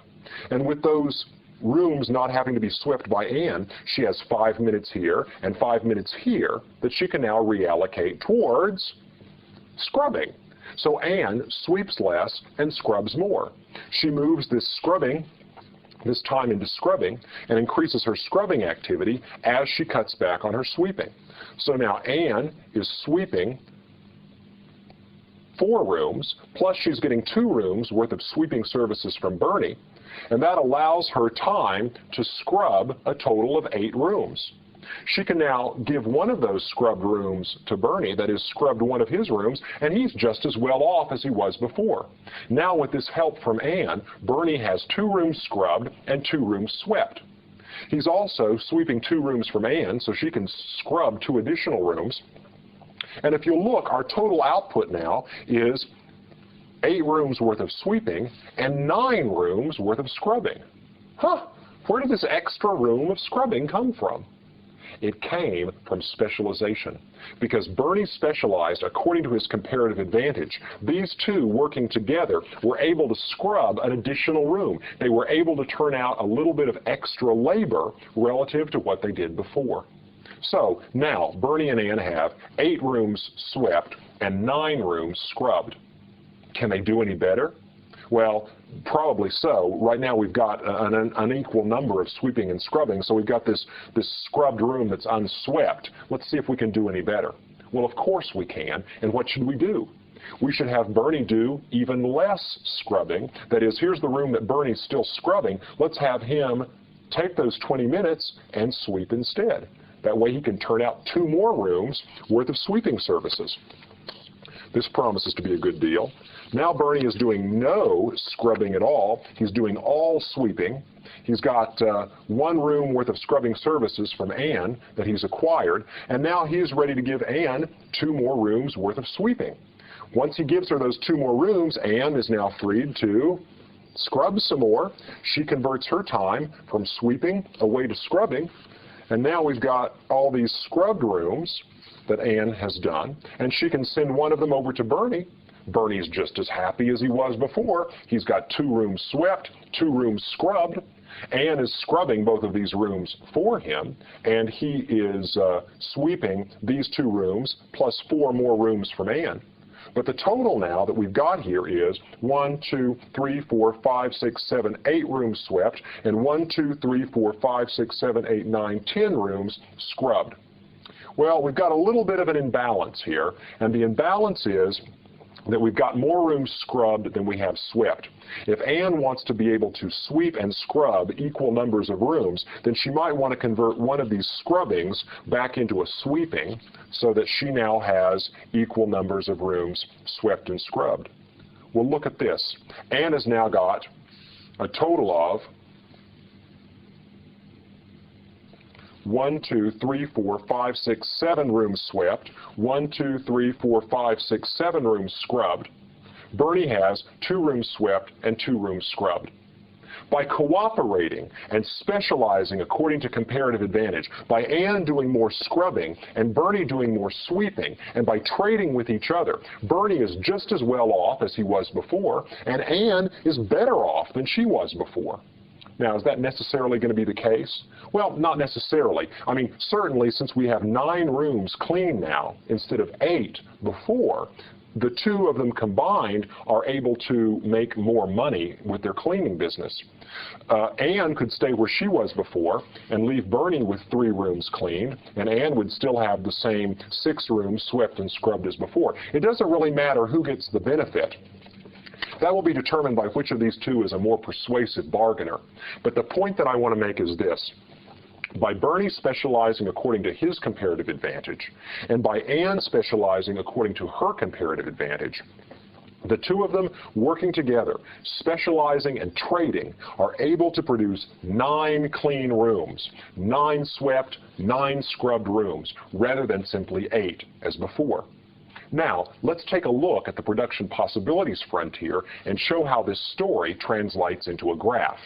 And with those rooms not having to be swept by Ann, she has 5 minutes here and 5 minutes here that she can now reallocate towards scrubbing. So Ann sweeps less and scrubs more. She moves this time into scrubbing and increases her scrubbing activity as she cuts back on her sweeping. So now Ann is sweeping 4 rooms, plus she's getting 2 rooms worth of sweeping services from Bernie, and that allows her time to scrub a total of 8 rooms. She can now give one of those scrubbed rooms to Bernie, that is, scrubbed one of his rooms, and he's just as well off as he was before. Now with this help from Ann, Bernie has 2 rooms scrubbed and 2 rooms swept. He's also sweeping 2 rooms from Ann, so she can scrub 2 additional rooms. And if you look, our total output now is 8 rooms worth of sweeping and 9 rooms worth of scrubbing. Where did this extra room of scrubbing come from? It came from specialization. Because Bernie specialized according to his comparative advantage, these 2 working together were able to scrub an additional room. They were able to turn out a little bit of extra labor relative to what they did before. So now Bernie and Ann have 8 rooms swept and 9 rooms scrubbed. Can they do any better? Well, probably so. Right now we've got an unequal number of sweeping and scrubbing, so we've got this scrubbed room that's unswept. Let's see if we can do any better. Well, of course we can, and what should we do? We should have Bernie do even less scrubbing. That is, here's the room that Bernie's still scrubbing. Let's have him take those 20 minutes and sweep instead. That way he can turn out 2 more rooms worth of sweeping services. This promises to be a good deal. Now Bernie is doing no scrubbing at all. He's doing all sweeping. He's got 1 room worth of scrubbing services from Ann that he's acquired, and now he's ready to give Ann 2 more rooms worth of sweeping. Once he gives her those 2 more rooms, Ann is now freed to scrub some more. She converts her time from sweeping away to scrubbing, and now we've got all these scrubbed rooms that Ann has done, and she can send one of them over to Bernie. Bernie's just as happy as he was before. He's got 2 rooms swept, 2 rooms scrubbed. Ann is scrubbing both of these rooms for him, and he is sweeping these 2 rooms plus 4 more rooms from Ann. But the total now that we've got here is 1, 2, 3, 4, 5, 6, 7, 8 rooms swept, and 1, 2, 3, 4, 5, 6, 7, 8, 9, 10 rooms scrubbed. Well, we've got a little bit of an imbalance here, and the imbalance is that we've got more rooms scrubbed than we have swept. If Ann wants to be able to sweep and scrub equal numbers of rooms, then she might want to convert one of these scrubbings back into a sweeping so that she now has equal numbers of rooms swept and scrubbed. Well, look at this. Ann has now got a total of 1, 2, 3, 4, 5, 6, 7 rooms swept, 1, 2, 3, 4, 5, 6, 7 rooms scrubbed. Bernie has 2 rooms swept and 2 rooms scrubbed. By cooperating and specializing according to comparative advantage, by Ann doing more scrubbing and Bernie doing more sweeping, and by trading with each other, Bernie is just as well off as he was before, and Ann is better off than she was before. Now, is that necessarily going to be the case? Well, not necessarily. I mean, certainly since we have 9 rooms clean now instead of 8 before, the 2 of them combined are able to make more money with their cleaning business. Ann could stay where she was before and leave Bernie with 3 rooms clean, and Ann would still have the same 6 rooms swept and scrubbed as before. It doesn't really matter who gets the benefit. That will be determined by which of these 2 is a more persuasive bargainer. But the point that I want to make is this. By Bernie specializing according to his comparative advantage, and by Ann specializing according to her comparative advantage, the 2 of them working together, specializing and trading, are able to produce 9 clean rooms, 9 swept, 9 scrubbed rooms, rather than simply 8 as before. Now, let's take a look at the production possibilities frontier and show how this story translates into a graph.